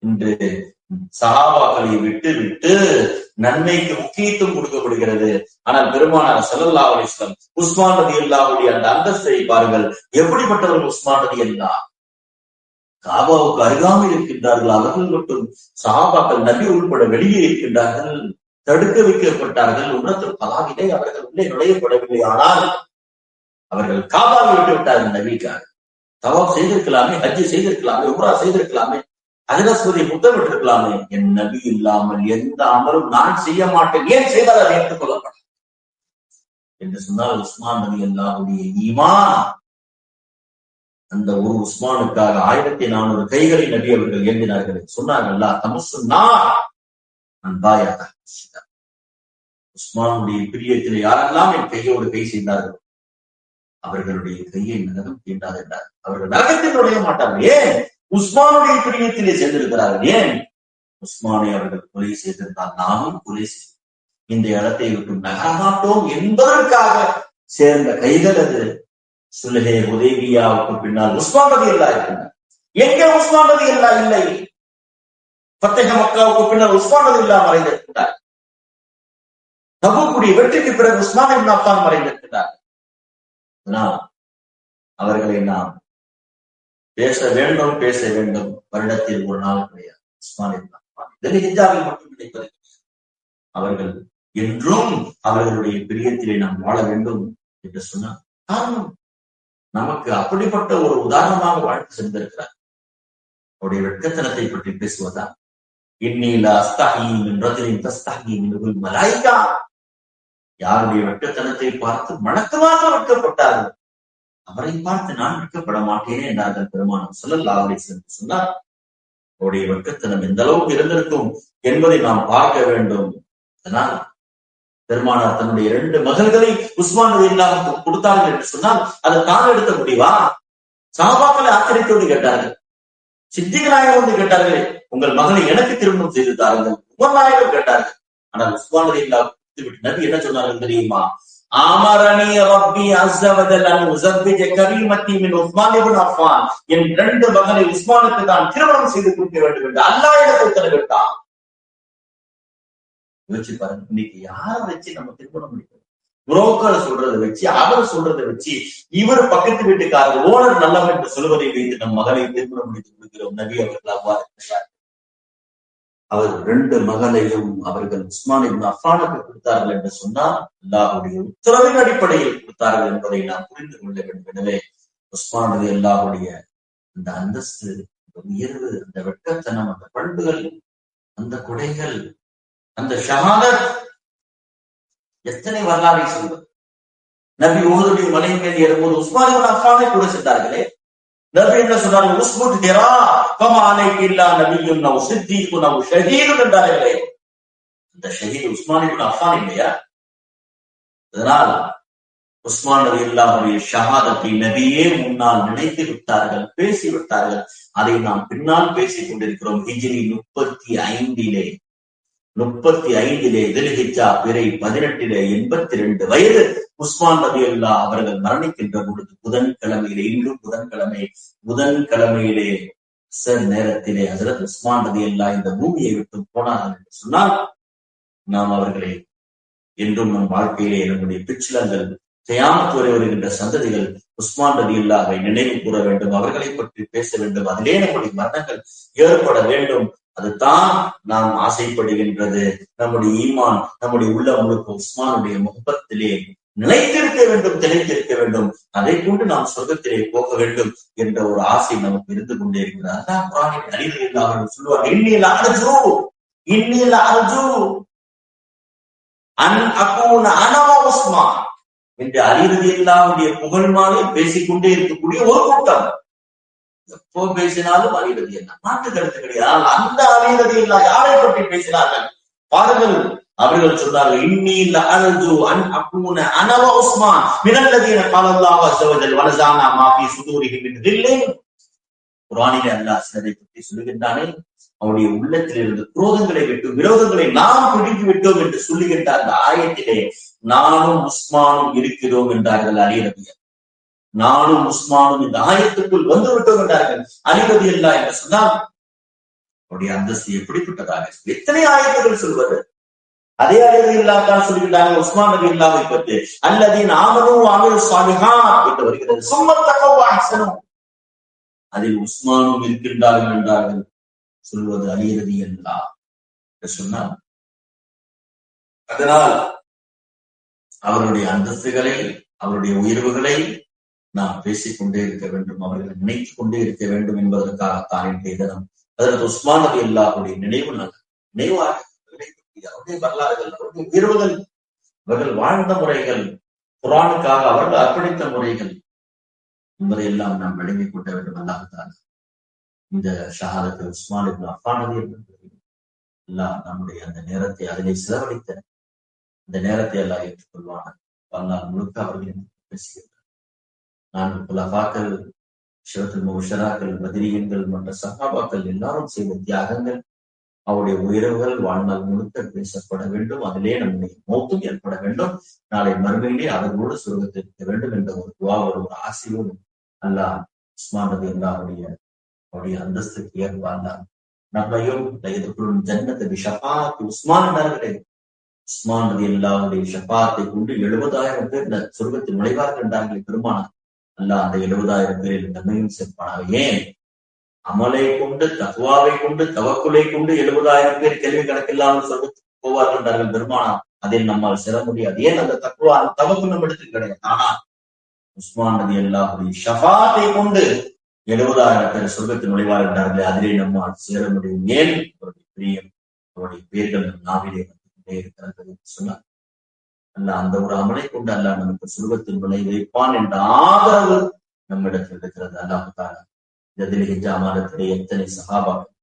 இன்று சஹாபாக்களை விட்டு விட்டு நன்மைக்கு முக்கியத்துவம் கொடுக்கப்படுகிறது. ஆனால் பெருமானார் ஸல்லல்லாஹு அலைஹி வஸல்லம் உஸ்மான் ரலியல்லாஹு அன்ஹுடைய அந்த அந்தஸ்தை பாருங்கள். எப்படிப்பட்டவர்கள் உஸ்மான் ரலியல்லாஹு? காபாவுக்கு அருகாமல் இருக்கின்றார்கள். அவர்கள் மட்டும் சஹாபாக்கள் நபி உள்பட வெளியே இருக்கின்றார்கள், தடுக்க வைக்கப்பட்டார்கள். உன்னத்துல் கலாவிலே அவர்கள் உள்ளே நுழையப்படவில்லை. ஆனால் அவர்கள் காபாவை விட்டு விட்டார்கள். நபிக்காக தவாப் செய்திருக்கலாமே, ஹஜ் செய்திருக்கலாமே, உம்ரா செய்திருக்கலாமே, அதிரஸ்வதை முத்தமிட்டிருக்கலாமே. என் நபி இல்லாமல் எந்த அமலும் நான் செய்ய மாட்டேன், ஏன் செய்தால் அதை ஏற்றுக்கொள்ளப்படும் என்று சொன்னால், உஸ்மான் ரலியல்லாஹு அன்ஹுடைய ஈமான். அந்த ஒரு உஸ்மானுக்காக 1400 கைகளை நபி அவர்கள் ஏந்தினார்கள். சொன்னார்கள், உஸ்மானுடைய பிரியத்தில் யாரெல்லாம் என் கையோடு கை செய்தார்கள் அவர்களுடைய கையை நரகம் தீண்டாது என்றார். அவர்கள் நரகத்தில் நுழைய மாட்டார்கள். ஏன்? உஸ்மானுடைய பிரியத்திலே சேர்ந்திருக்கிறார்கள். ஏன்? உஸ்மானை அவர்கள் கொலை செய்திருந்தால் நாமும் கொலை செய்வோம், இந்த இடத்தை விட்டு நகரமாட்டோம் என்பதற்காக சேர்ந்த கைகள் அது. சுல்ஹே ஹுதைபியாவுக்கு பின்னால் உஸ்மான் ரலியல்லாஹு அன்ஹு. எங்கே உஸ்மான் ரலியல்லாஹு இல்லை? ஃபத்ஹே மக்காவுக்கு பின்னால் உஸ்மான் ரலியல்லாஹு மறைந்திருக்கிறார். தபூக்குடைய வெற்றிக்கு பிறகு உஸ்மான் இப்னு அஃபான் மறைந்திருக்கிறார். அவர்களை நாம் பேச வேண்டும். வருடத்தில் ஒரு நாள் கிடையாது. உஸ்மான் இப்னு அஃபான் ஹிஜ்ராவில் மட்டும் கிடைப்பது. அவர்கள் என்றும் அவர்களுடைய பிரியத்திலே நாம் வாழ வேண்டும் என்று சொன்னார். காரணம், நமக்கு அப்படிப்பட்ட ஒரு உதாரணமாக வாழ்த்து சென்றிருக்கிறார். அவருடைய வெட்கத்தனத்தை பற்றி பேசுவதா? இன்னீல அஸ்தஹி மின் ரஜுலின் தஸ்தஹி மின்ஹுல் மலாயிகா. யாருடைய வெட்கத்தனத்தை பார்த்து மலக்குமார்கள் வெட்கப்பட்டார்கள், அவரை பார்த்து நான் வெட்கப்பட மாட்டேனே என்றார்கள் பெருமானார் ஸல்லல்லாஹு அலைஹி வஸல்லம் சொன்னார். அவருடைய வெட்கத்தனம் எந்த அளவுக்கு இருந்திருக்கும் என்பதை நாம் பார்க்க வேண்டும். அதனால் பெருமானார் தன்னுடைய 2 மகள்களை உஸ்மான் ரலியல்லாஹு அன்ஹு கொடுத்தார்கள் என்று சொன்னால் அது தான் எடுத்த முடிவா? சஹாபாக்களை ஆச்சரியத்தோடு கேட்டார்கள். சித்திக் நாயகம் வந்து கேட்டார்களே, உங்கள் மகளை எனக்கு திருமணம் செய்து தாருங்கள். உமர் நாயகம் கேட்டார்கள். ஆனால் உஸ்மான் ரலியல்லாஹு அன்ஹு விட்டு நபி என்ன சொன்னார்கள் தெரியுமா? அமரனி ரப்பி அஸ்ஸ வ ஜல்ல அன் உஸவ்விஜ கரீமத்தி மின் உஸ்மான் இப்னு அஃபான். என் 2 மகளை உஸ்மானுக்கு தான் திருமணம் செய்து கொடுக்க வேண்டும் என்று அல்லாஹ் எனக்கு உத்தரவிட்டான். யோசிச்சு பாருங்க, இன்னைக்கு யாரை வச்சு நம்ம திருமணம் முடிக்கிறோம்? புரோக்கர் சொல்றதை வச்சு, அவர் சொல்றதை வச்சு, இவர் பக்கத்து வீட்டுக்காரர் ஓனர் நல்லவன் என்று சொல்வதை வைத்து நம் மகளை திருமணம் முடித்து கொடுக்கிறோம். நபி அவர்கள் அவ்வாறு கிடையாது. அவர் 2 மகளையும் அவர்கள் உஸ்மான் இப்னு அஃபானுக்கு கொடுத்தார்கள் என்று சொன்னால் அல்லாஹ்வுடைய உத்தரவின் அடிப்படையில் கொடுத்தார்கள் என்பதை நாம் புரிந்து கொள்ள வேண்டும். எனவே உஸ்மான் ரலியல்லாஹு அன்ஹுடைய அந்த அந்தஸ்து, அந்த உயர்வு, அந்த வெட்கத்தனம், அந்த பண்புகள், அந்த கொடைகள், அந்த ஷஹாதத் எத்தனை வரலாறை சொல்வது. நபி உஹதுடைய மலையின் மேல் ஏறும்போது உஸ்மான் இப்னு அஃபானை கூட சென்றார்களே. நபி என்ன சொன்னார்கள்? உஸ்புத் ஹிரா ஃபமா அலைக இல்லா நபியுன் அவ் சித்தீகுன் அவ் ஷஹீதுன் என்றார்களே. அந்த ஷஹீத் உஸ்மான் இப்னு அஃபான் இல்லையா? அதனால் உஸ்மான் ரலியல்லாஹு அன்ஹுடைய ஷஹாதத்தை நபியே முன்னால் நினைத்து விட்டார்கள், பேசி விட்டார்கள். அதை நாம் பின்னால் பேசிக் கொண்டிருக்கிறோம். ஹிஜ்ரி 35 தில்ஹிஜ்ஜா பிறை 18 82 வயது உஸ்மான் ரலியல்லாஹு அவர்கள் மரணிக்கின்ற பொழுது புதன்கிழமையிலே, இன்றும் புதன்கிழமையிலே நேரத்திலே ஹஜ்ரத் உஸ்மான் ரலியல்லாஹு இந்த பூமியை விட்டு போனார்கள் என்று சொன்னால் நாம் அவர்களை என்றும் நம் வாழ்க்கையிலே நம்முடைய பிச்சிலங்கள் கியாமத் வரை வருகின்ற சந்ததிகள் உஸ்மான் ரலியல்லாஹை நினைவு கூற வேண்டும், அவர்களை பற்றி பேச வேண்டும், அதிலே நம்முடைய மரணங்கள் ஏற்பட வேண்டும். அதுதான் நாம் ஆசைப்படுகின்றது. நம்முடைய ஈமான், நம்முடைய உள்ள முழுக்க உஸ்மானுடைய முகப்பத்திலே நிலைத்திருக்க வேண்டும், திளைத்திருக்க வேண்டும். அதை கொண்டு நாம் சொர்க்கத்திலே போக வேண்டும் என்ற ஒரு ஆசை நமக்கு இருந்து கொண்டே இருக்கிறார். அதான் குர்ஆனில் அலி ரலியல்லாஹு அன்ஹு சொல்வார், இன்னில் அர்ஜு அன் அகூன அன வ உஸ்மான் என்று அலி ரலியல்லாஹுடைய புகழ்மாலை பேசிக்கொண்டே இருக்கக்கூடிய ஒரு கூட்டம். எப்போ பேசினாலும் அலி ரலியல்லாஹு, மாற்று கருத்து கிடையாது. அந்த அலி ரலியல்லாஹு யாரை பற்றி பேசினார்கள் பாருங்கள். அவர்கள் சொன்னார்கள், இன்னில் அர்ஜு அன் அகூன அன வ உஸ்மான் மினல்லதீன ஸல்லல்லாஹு அலைஹி வஸல்லம் வலஸானா மா ஃபீ சுதூரிஹிம் மின் தில்லின். குர்ஆனிலே அல்லாஹ் சிலரை பற்றி சொல்லுகின்றானே, அவருடைய உள்ளத்தில் இருந்து குரோதங்களை விட்டு விரோதங்களை நாம் பிடித்து விட்டோம் என்று சொல்லுகின்ற அந்த ஆயத்திலே நானும் உஸ்மானும் இருக்கிறோம் என்றார்கள் அலி ரலியல்லாஹு. நானும் உஸ்மானும் இந்த ஆயத்துக்குள் வந்து விட்டோம் என்றார்கள் அலி ரலியல்லாஹு என்று சொன்னால் அவருடைய அந்தஸ்து எப்படிப்பட்டதாக எத்தனை ஆயத்துகள் சொல்வது. அதே அலி ரலியல்லாஹு தான் சொல்கிறார்கள் உஸ்மான் ரலியல்லாஹுவை பற்றி, அல்லதீன ஆமனூ வ அமிலு ஸாலிஹாத் என்று வருகிறது. சும்ம தகவ் வ அஹ்ஸனு, அதில் உஸ்மானும் இருக்கின்றார்கள் என்றார்கள் சொல்வது அலி ரலியல்லாஹு என்று சொன்னார். அதனால் அவருடைய அந்தஸ்துகளை, அவருடைய உயர்வுகளை நாம் பேசிக்கொண்டே இருக்க வேண்டும், அவர்களை நினைத்துக் கொண்டே இருக்க வேண்டும் என்பதற்காகத்தான் இன்றைய தினம் அதற்கு உஸ்மான் ரலியல்லாஹுடைய நினைவாக அவருடைய வரலாறுகள், அவருடைய உயர்வுகள், அவர்கள் வாழ்ந்த முறைகள், குர்ஆனுக்காக அவர்கள் அர்ப்பணித்த முறைகள் என்பதையெல்லாம் நாம் விளங்கிக் கொள்ள வேண்டும். அல்லாஹ் இந்த ஷஹாதத்தை உஸ்மான் இப்னு அஃபான் எல்லாம் நம்முடைய அந்த நேரத்தை அதிலே செலவழித்த அந்த நேரத்தை எல்லாம் ஏற்றுக்கொள்வான அல்லாஹ் முழுக்க அவர்கள் பேசுகின்றார். நான் குலஃபாக்கள், ஷரத்துல் முபஷ்ஷராக்கள், பத்ரியன்கள் மற்ற சஹாபாக்கள் எல்லாரும் செய்த தியாகங்கள், அவருடைய உயர்வுகள் வாழ்நாள் முழுக்க பேசப்பட வேண்டும். அதிலே நம்முடைய மௌத்தும் ஏற்பட வேண்டும். நாளை மறுமையிலே அவர்களோடு சுருகத்தில் இருக்க வேண்டும் என்ற ஒரு துவாவோடு, ஒரு ஆசையோடு அல்லாஹ் உஸ்மான் ரலியல்லாஹுடைய அவருடைய அந்தஸ்துக்கு ஏற்ப அல்லாஹ் நம்மையும் யதுகுலுல் ஜன்னத பிஷஃபாஅத்தி உஸ்மான் என்றார்களே, உஸ்மான் ரலியல்லாஹுடைய ஷஃபாஅத்தை கொண்டு 70,000 பேர் இந்த சொர்க்கத்தில் நுழைவார்கள் என்றார்களே பெருமானார். அல்லாஹ் அந்த 70,000 பேரில் நம்மையும் சேர்ப்பானாக. ஏன் அமலை கொண்டு, தக்வாவை கொண்டு, தவக்குலை கொண்டு 70,000 பேர் கேள்வி கணக்கில்லாமல் சொர்க்கத்துக்கு போவார்கள் என்றார்கள் பெருமானார். அதில் நம்மால் சேர முடியாது. ஏன் அந்த தக்வா, அந்த தவக்கு நம்ம இடத்துக்கு கிடையாது. ஆனா உஸ்மான் ரலியல்லாஹுடைய ஷஃபாஅத்தை கொண்டு 70,000 பேர் சொர்க்கத்தில் நுழைவார்கள் என்றார்களே, அதிலே நம்மால் சேர முடியும். ஏன் அவருடைய பிரியம், அவருடைய பேர்கள் நம் நாவிலே வந்து கொண்டே இருக்கிறது என்று சொன்னார். அல்லாஹ் அந்த ஒரு அமலை கொண்டு அல்லாஹ் நமக்கு சொர்க்கத்தில் நுழைய வைப்பான் என்ற ஆதரவு நம்மிடத்தில் இருக்கிறது. அல்லாஹ் தஆலா இந்த மாதத்திலே எத்தனை சஹாபாக்கள்,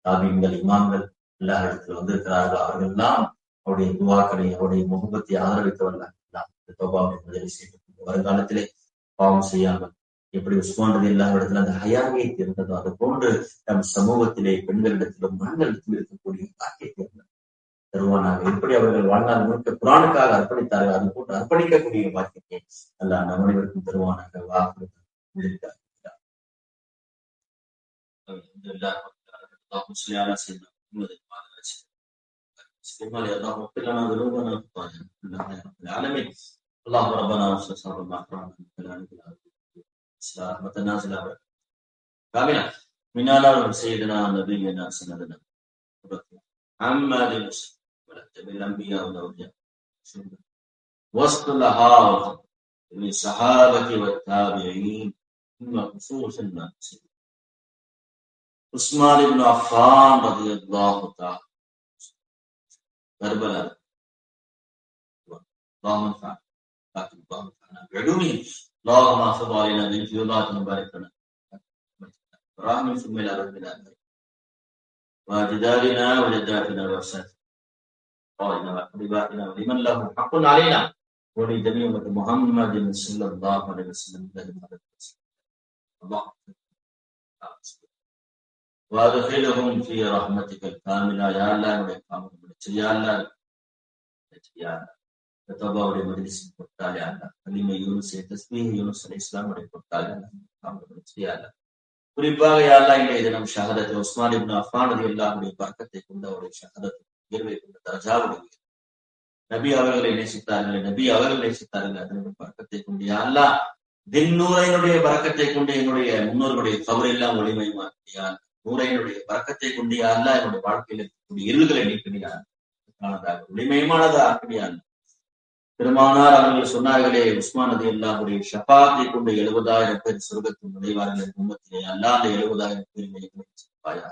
தாபீன்கள், இமாம்கள் எல்லா இடத்துல வந்திருக்கிறார்கள். அவர்கள் எல்லாம் அவருடைய துவாக்களை, அவருடைய முகப்பத்தை ஆதரவித்தவர்கள் எல்லாம் இந்த தௌபாவை முதலில் செய்து வருங்காலத்திலே பாவம் செய்யாமல் எப்படி உஸ்மான் ரலியல்லாஹு இடத்துல அந்த ஹயாவியத்தை இருந்ததோ அது போன்று நம் சமூகத்திலே பெண்களிடத்திலும் மண்களிடத்தில் இருக்கக்கூடிய பாக்கியத்தை தருவானாக. எப்படி அவர்கள் வாழ்நாள் முழுக்க குர்ஆனுக்காக அர்ப்பணித்தார்கள், அது போன்று அர்ப்பணிக்கக்கூடிய பாக்கியத்தை அல்லாஹ் நம் அனைவருக்கும் தருவானாக. வாக்கு முடித்தார். اللهم صل على سيدنا محمد وعلى ال سيدنا محمد. اللهم اغفر لنا ذنوبنا وخطايانا انك يا رب العالمين. اللهم ربنا وصلنا ما اكرمنا من كلامك الاسلام وتنازل كاملا من على سيدنا نبينا سندنا محمد ولا تبع الانبياء والاولياء وسط الصحابه من الصحابه والتابعين ثم خصوصا الناس உஸ்மான் இப்னு அஃபான் ரலியல்லாஹு தஆலா கர்பலா. اللهم انفعنا بعلومه، اللهم احفظ علينا من فيضات مبارك لنا ورحمة ثم الى رب العالمين واجدادنا وجداتنا واساتذتنا وحبيباتنا ولمن له حق علينا ولجميع امة محمد صلى الله عليه وسلم. اللهم وادخلهم في رحمتك الكاملة. يا الله நம்முடைய பாவங்களை மன்னிச்சு, யா அல்லாஹ் யா அல்லாஹ் தௌபாவுடைய மஜ்லிஸில் பொறுத்தால், யா அல்லாஹ் கலிமா யூனுஸ், தஸ்பீஹ் யூனுஸ் அலைஹிஸ்ஸலாம் உடைய பொறுத்தால், யா அல்லாஹ் பாவங்களை மன்னிச்சு, யா அல்லாஹ் குறிப்பாக யா அல்லாஹ் இன்றைய தினம் ஷஹாதத் உஸ்மான் இப்னு அஃபான் ரலியல்லாஹுடைய பரக்கத்தை கொண்டு, அவருடைய ஷஹாதத் உயர்வை கொண்டு, தரஜாவுடைய நபி அவர்களை நேசித்தார்கள், நபி அவர்கள் நேசித்தார்கள். அதனுடைய பறக்கத்தை கொண்டு யா அல்லாஹ் தின்னூரையினுடைய பறக்கத்தை கொண்டு என்னுடைய முன்னோர்களுடைய கபர் எல்லாம் ஒளிமயமாக்கியா, நூரையினுடைய பறக்கத்தை கொண்டு யா அல்லாஹ் என்னுடைய வாழ்க்கையில் இருக்கக்கூடிய இருள்களை நீக்கிறியா, ஒளிமயமானதா ஆக்கிறியா. பெருமானார் அவர்கள் சொன்னார்களே, உஸ்மான் ரலியல்லாஹுடைய ஷஃபாத்தை கொண்டு 70,000 பேர் சொர்க்கத்தில் நுழைவார்கள் உம்மத்திலே. அல்லாஹ் அந்த 70,000 பேர் சிறப்பாயா.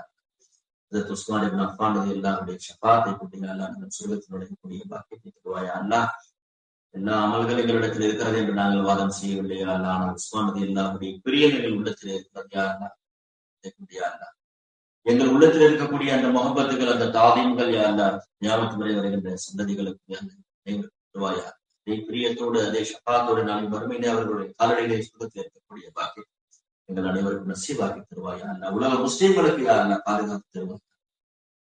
அதற்கு உஸ்மான் இப்னு அஃபான் ரலியல்லாஹுடைய ஷஃபாத்தை கொண்டு அல்லாஹ் நம் சொர்க்கத்தில் நுழையக்கூடிய பாக்கியத்தை தருவாயா. அல்லாஹ் எல்லா அமல்கள் எங்களிடத்தில் இருக்கிறது என்று நாங்கள் வாதம் செய்யவில்லையா அல்லாஹ், ஆனால் உஸ்மான் ரலியல்லாஹுடைய பிரியங்கள் உள்ளத்தில் இருக்கிறது யா அல்லாஹ். எங்கள் உள்ளத்தில் இருக்கக்கூடிய அந்த முகப்பத்துகள், அந்த தாதீம்கள் யா அல்லாஹ் கியாமத் வரை வருகின்ற சந்ததிகளுக்கு தருவாயா. அதே பிரியத்தோடு அதே ஷஃபாத்தோடு நாளை மறுமையிலே அவர்களுடைய காலடியிலே சுகத்தில் இருக்கக்கூடிய பாக்கியம் எங்கள் அனைவருக்கும் நசீபாக்கி தருவாயா. அந்த உலக முஸ்லீம்களுக்கு யா அல்லாஹ் பாதுகாப்பு தருவாயா.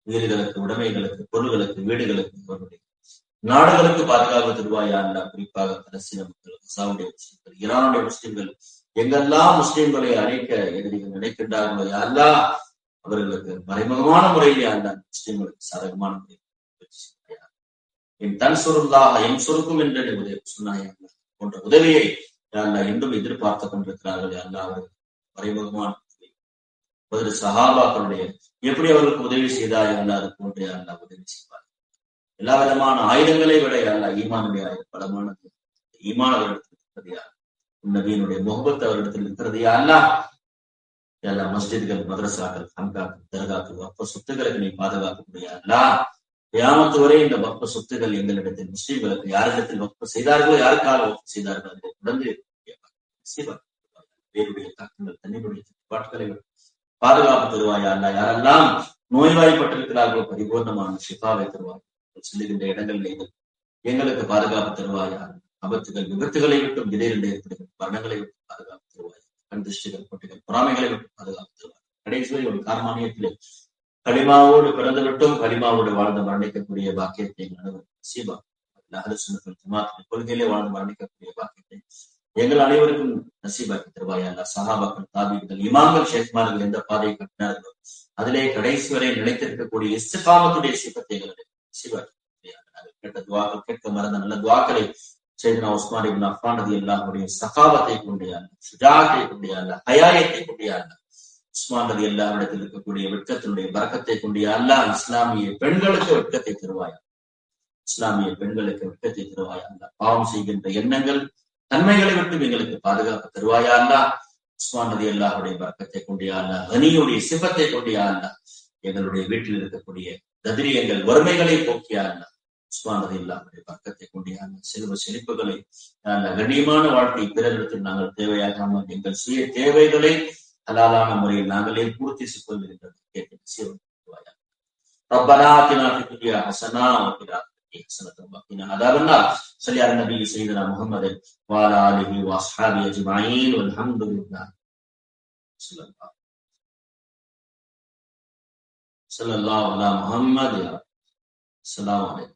உயிர்களுக்கு, உடைமைகளுக்கு, பொருள்களுக்கு, வீடுகளுக்கு, அவர்களுடைய நாடுகளுக்கு பாதுகாப்பு தருவாயா அல்லாஹ். குறிப்பாக பலஸ்தீன மக்கள், கசாவுடைய முஸ்லீம்கள், ஈரானுடைய முஸ்லீம்கள், எங்கெல்லாம் முஸ்லீம்களை அழைக்க எதிரிகள் நினைக்கின்றார்களோ யா அல்லாஹ் அவர்களுக்கு மறைமுகமான முறையிலே அல்லாஹ் முஸ்லீம்களுக்கு சாதகமான முறையில் என் தன் சொருந்தாக என் சொருக்கும் என்று உதவி சொன்னாயா போன்ற உதவியை அல்லாஹ் என்றும் எதிர்பார்த்துக் கொண்டிருக்கிறார்கள் அல்லாஹ். அவர்கள் மறைமுகமான பதில் சஹாபாக்களுடைய எப்படி அவர்களுக்கு உதவி செய்தாய் அல்லாஹ், அது போன்றே அல்லாஹ் உதவி செய்வார். எல்லா விதமான ஆயுதங்களை விட அல்லாஹ் ஈமானுடைய ஆயுதம் பலமானது. ஈமான் அவரிடத்தில் இருக்கிறது யார், நபியினுடைய முகப்பத் அவரிடத்தில் இருக்கிறது யா அல்லாஹ். எல்லா மஸ்ஜித்கள், மதரசாக்கள், ஹம்காக்கள், தர்காக்கள், வக்ஃப் சொத்துக்களுக்கு நீ பாதுகாக்க முடியாது அல்லாஹ். கியாமத் வரை இந்த வக்ஃப் சொத்துக்கள் எங்களிடத்தில் முஸ்லிம்களுக்கு யாரிடத்தில் வக்ஃப் செய்தார்களோ, யாருக்காக வக்ஃப் செய்தார்களோ அதை தொடர்ந்து வேறுடைய தாக்கங்கள், தண்ணீருடைய பாட்டுகளை பாதுகாப்பு தருவாயா அல்ல. யாரெல்லாம் நோய்வாய்ப்பட்டிருக்கிறார்களோ பரிபூர்ணமான ஷிஃபாவை தருவார்கள். செல்லுகின்ற இடங்களில் எங்களுக்கு பாதுகாப்பு தருவாயா. ஆபத்துகள், விபத்துகளை விட்டும் திடீரென்று ஏற்படுகின்ற மரணங்களை விட்டு பாதுகாப்பு தருவாயா. கண் திருஷ்டிகள், கொட்டிகள், பொறாமைகளை விட்டு பாதுகாப்பு தருவார். கடைசி ஒரு கார்மானியத்திலே கலிமாவோடு பிறந்து விட்டும் கலிமாவோடு வாழ்ந்து மரணிக்கக்கூடிய பாக்கியத்தை நசீபா. கொள்கையிலே வாழ்ந்து மரணிக்கக்கூடிய பாக்கியத்தை எங்கள் அனைவருக்கும் நசீபாக்கி தருவாயா. சஹாபாக்கள், தாபீகள், இமாம்கள், ஷேக்மார்கள் எந்த பாதையை கட்டினார்களோ அதிலே கடைசி வரை நிலைத்திருக்கக்கூடிய இஸ்திகாமத்துடைய சிபத்தை நசீபாக்கி கேட்ட துவாக்கள், கேட்க மறந்த நல்ல துவாக்களை சையதுனா உஸ்மான் இப்னு அஃபான் ரலியல்லாஹுடைய சகாபத்தை கொண்டியாங்க, ஷுஜாஅத்தை கொண்டியாங்க, ஹயாயத்தை கொண்டியாங்க, உஸ்மான் ரலியல்லாஹுவிடத்தில் இருக்கக்கூடிய வெட்கத்தினுடைய பரக்கத்தை கொண்டியா அல்லாஹ். இஸ்லாமிய பெண்களுக்கு வெட்கத்தை தருவாயா. இஸ்லாமிய பெண்களுக்கு வெட்கத்தை தருவாயா அல்லாஹ். பாவம் செய்கின்ற எண்ணங்கள், தன்மைகளை விட்டு எங்களுக்கு பாதுகாப்பு தருவாயா அல்லாஹ். உஸ்மான் ரலியல்லாஹுடைய பரக்கத்தை கொண்டியா அல்லாஹ். கனியுடைய சிபத்தை கொண்டியா அல்லாஹ். எங்களுடைய வீட்டில் இருக்கக்கூடிய தத்ரியங்கள், வறுமைகளை போக்கியா அல்லாஹ். உஸ்மான் ரலியல்லாஹுடைய பரக்கத்தை கொண்டியா அல்லாஹ். செல்வ செழிப்புகளை, கண்ணியமான வாழ்க்கை பிறரிடத்தில் நாங்கள் தேவையாகாமல் எங்கள் சுய தேவைகளை ஹலாலான முறையில் நாங்களே பூர்த்தி செய்கின்றது கேட்டு ربنا آتنا في الدنيا حسنة وفي الآخرة حسنة وقنا عذاب النار. صل على النبي سيدنا محمد وعلى آله وأصحابه أجمعين والحمد لله. صلى الله على محمد. السلام عليكم.